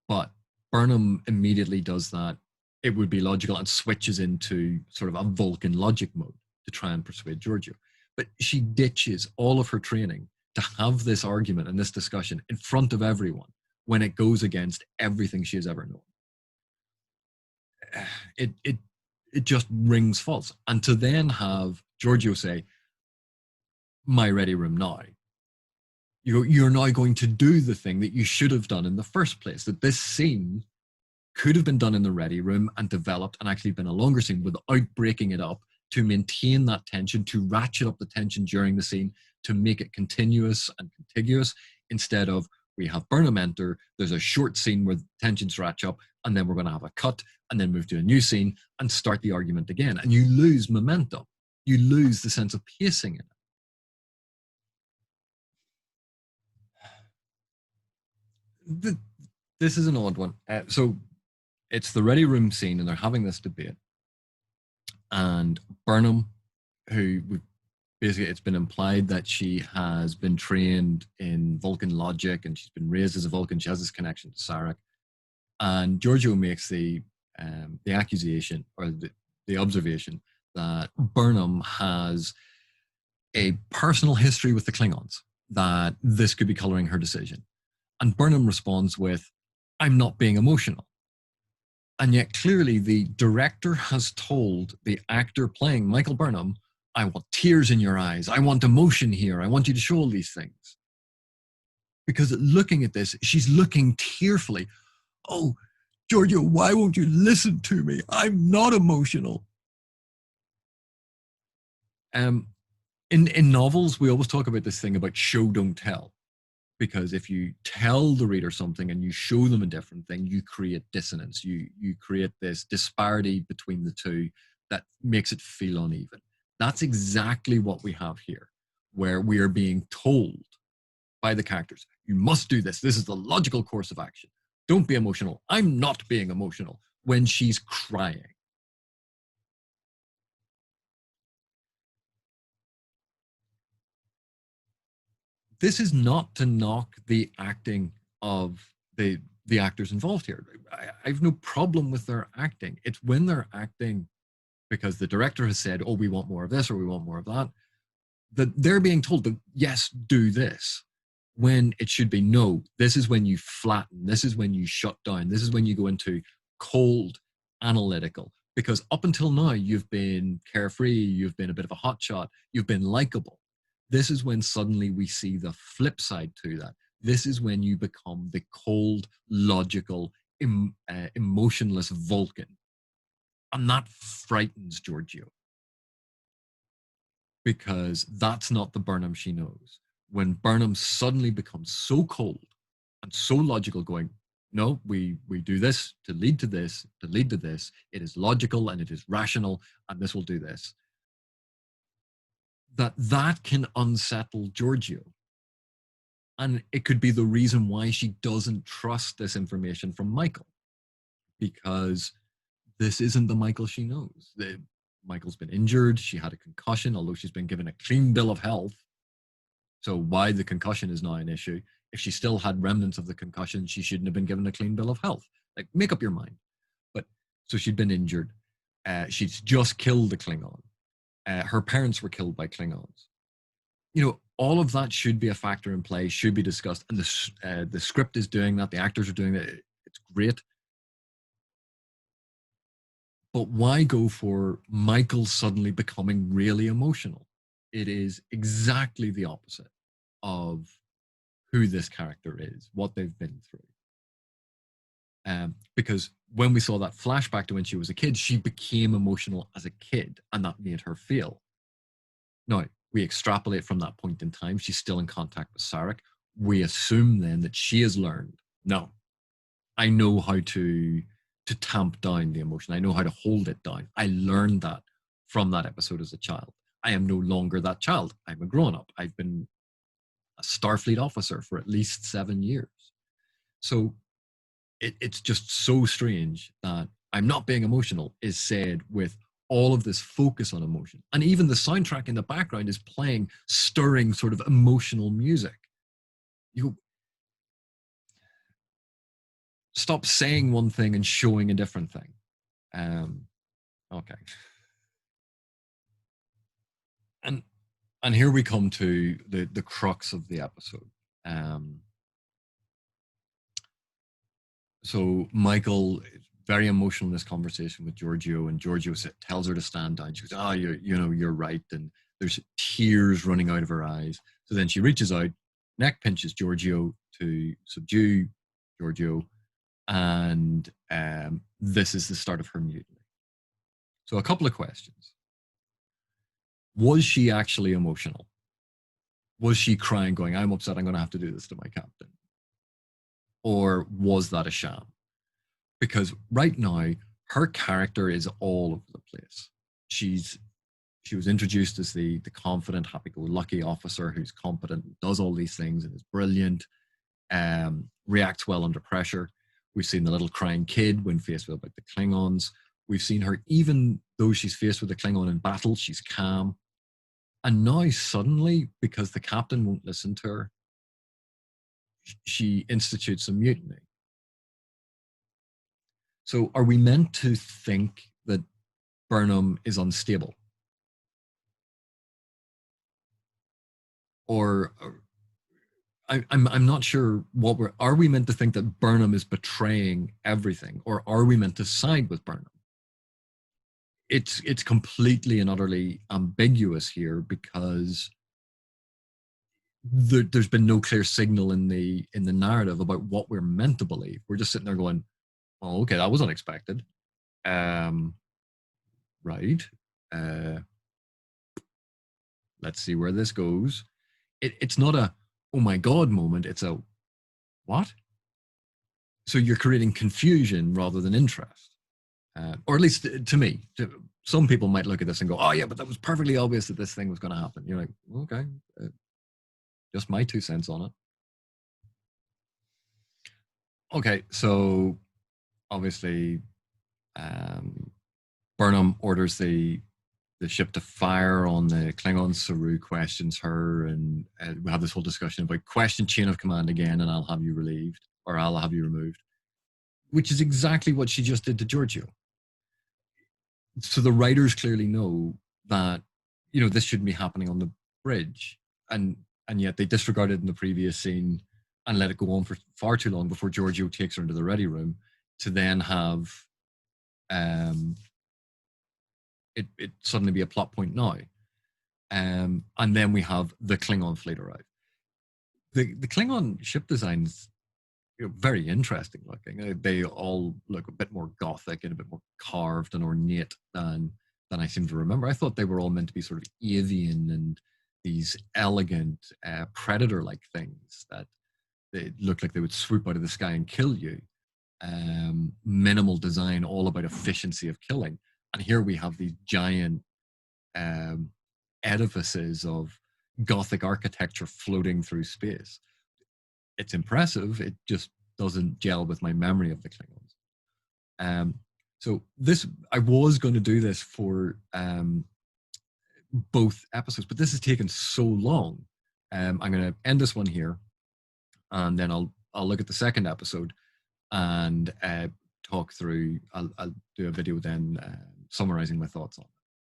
But Burnham immediately does that. It would be logical and switches into sort of a Vulcan logic mode to try and persuade Giorgio. But she ditches all of her training to have this argument and this discussion in front of everyone when it goes against everything she has ever known. It just rings false. And to then have Giorgio say, my ready room now, you're now going to do the thing that you should have done in the first place, that this scene could have been done in the ready room and developed and actually been a longer scene without breaking it up, to maintain that tension, to ratchet up the tension during the scene, to make it continuous and contiguous, instead of we have Burnham enter, there's a short scene where tensions ratchet up, and then we're going to have a cut, and then move to a new scene and start the argument again. And you lose momentum. You lose the sense of pacing in it. This is an odd one. So it's the ready room scene, and they're having this debate. And Burnham, who basically, it's been implied that she has been trained in Vulcan logic and she's been raised as a Vulcan. She has this connection to Sarek. And Giorgio makes the accusation or the observation that Burnham has a personal history with the Klingons, that this could be coloring her decision. And Burnham responds with, I'm not being emotional. And yet clearly the director has told the actor playing Michael Burnham, I want tears in your eyes. I want emotion here. I want you to show all these things. Because looking at this, she's looking tearfully. Oh, Giorgio, why won't you listen to me? I'm not emotional. In novels, we always talk about this thing about show, don't tell. Because if you tell the reader something and you show them a different thing, you create dissonance. You create this disparity between the two that makes it feel uneven. That's exactly what we have here, where we are being told by the characters, you must do this. This is the logical course of action. Don't be emotional. I'm not being emotional, when she's crying. This is not to knock the acting of the actors involved here. I have no problem with their acting. It's when they're acting because the director has said, oh, we want more of this or we want more of that. That they're being told that, yes, do this, when it should be, no, this is when you flatten, this is when you shut down, this is when you go into cold analytical. Because up until now, you've been carefree, you've been a bit of a hotshot, you've been likable. This is when suddenly we see the flip side to that. This is when you become the cold, logical, emotionless Vulcan. And that frightens Giorgio, because that's not the Burnham she knows. When Burnham suddenly becomes so cold and so logical, going, no, we do this to lead to this, to lead to this. It is logical and it is rational, and this will do this. That can unsettle Giorgio. And it could be the reason why she doesn't trust this information from Michael, because this isn't the Michael she knows. Michael's been injured. She had a concussion, although she's been given a clean bill of health. So why the concussion is now an issue. If she still had remnants of the concussion, she shouldn't have been given a clean bill of health. Like, make up your mind. But so she'd been injured. She's just killed a Klingon. Her parents were killed by Klingons. You know, all of that should be a factor in play, should be discussed. And the script is doing that. The actors are doing that. It's great. But why go for Michael suddenly becoming really emotional? It is exactly the opposite of who this character is, what they've been through. Because when we saw that flashback to when she was a kid, she became emotional as a kid, and that made her feel. Now, we extrapolate from that point in time. She's still in contact with Sarek. We assume then that she has learned, no, I know how to tamp down the emotion. I know how to hold it down. I learned that from that episode as a child. I am no longer that child. I'm a grown up. I've been a Starfleet officer for at least 7 years. So it's just so strange that I'm not being emotional is said with all of this focus on emotion. And even the soundtrack in the background is playing stirring sort of emotional music. You stop saying one thing and showing a different thing. Okay. And here we come to the crux of the episode. So Michael is very emotional in this conversation with Giorgio, and Giorgio tells her to stand down. She goes, "Oh, you're right," and there's tears running out of her eyes. So then she reaches out, neck pinches Giorgio to subdue Giorgio, and this is the start of her mutiny. So a couple of questions. Was she actually emotional? Was she crying, going, I'm upset, I'm going to have to do this to my captain? Or was that a sham? Because right now, her character is all over the place. She was introduced as the confident, happy-go-lucky officer who's competent, does all these things, and is brilliant, reacts well under pressure. We've seen the little crying kid when faced with the Klingons. We've seen her, even though she's faced with the Klingon in battle, she's calm. And now suddenly, because the captain won't listen to her, she institutes a mutiny. So are we meant to think that Burnham is unstable? Or I'm not sure what are we meant to think that Burnham is betraying everything, or are we meant to side with Burnham? It's completely and utterly ambiguous here, because there's been no clear signal in the narrative about what we're meant to believe. We're just sitting there going, "Oh, okay, that was unexpected." Right. Uh, let's see where this goes. It's not a oh my god moment. It's a what? So you're creating confusion rather than interest, or at least to me. Some people might look at this and go, "Oh yeah, but that was perfectly obvious that this thing was going to happen." You're like, okay, just my 2 cents on it. Okay, so obviously, Burnham orders the ship to fire on the Klingons. Saru questions her, and we have this whole discussion about question chain of command again, and I'll have you relieved, or I'll have you removed, which is exactly what she just did to Giorgio. So the writers clearly know that, this shouldn't be happening on the bridge, and yet they disregarded it in the previous scene and let it go on for far too long before Giorgio takes her into the ready room to then have um, it suddenly be a plot point now. And then we have the Klingon fleet arrive. The Klingon ship designs, very interesting looking. They all look a bit more gothic and a bit more carved and ornate than I seem to remember. I thought they were all meant to be sort of avian and these elegant predator-like things that they look like they would swoop out of the sky and kill you. Minimal design, all about efficiency of killing. And here we have these giant um, edifices of Gothic architecture floating through space. It's impressive. It just doesn't gel with my memory of the Klingons. Um, so this, I was going to do this for both episodes, but this has taken so long. I'm going to end this one here, and then I'll look at the second episode and talk through. I'll do a video then summarizing my thoughts on.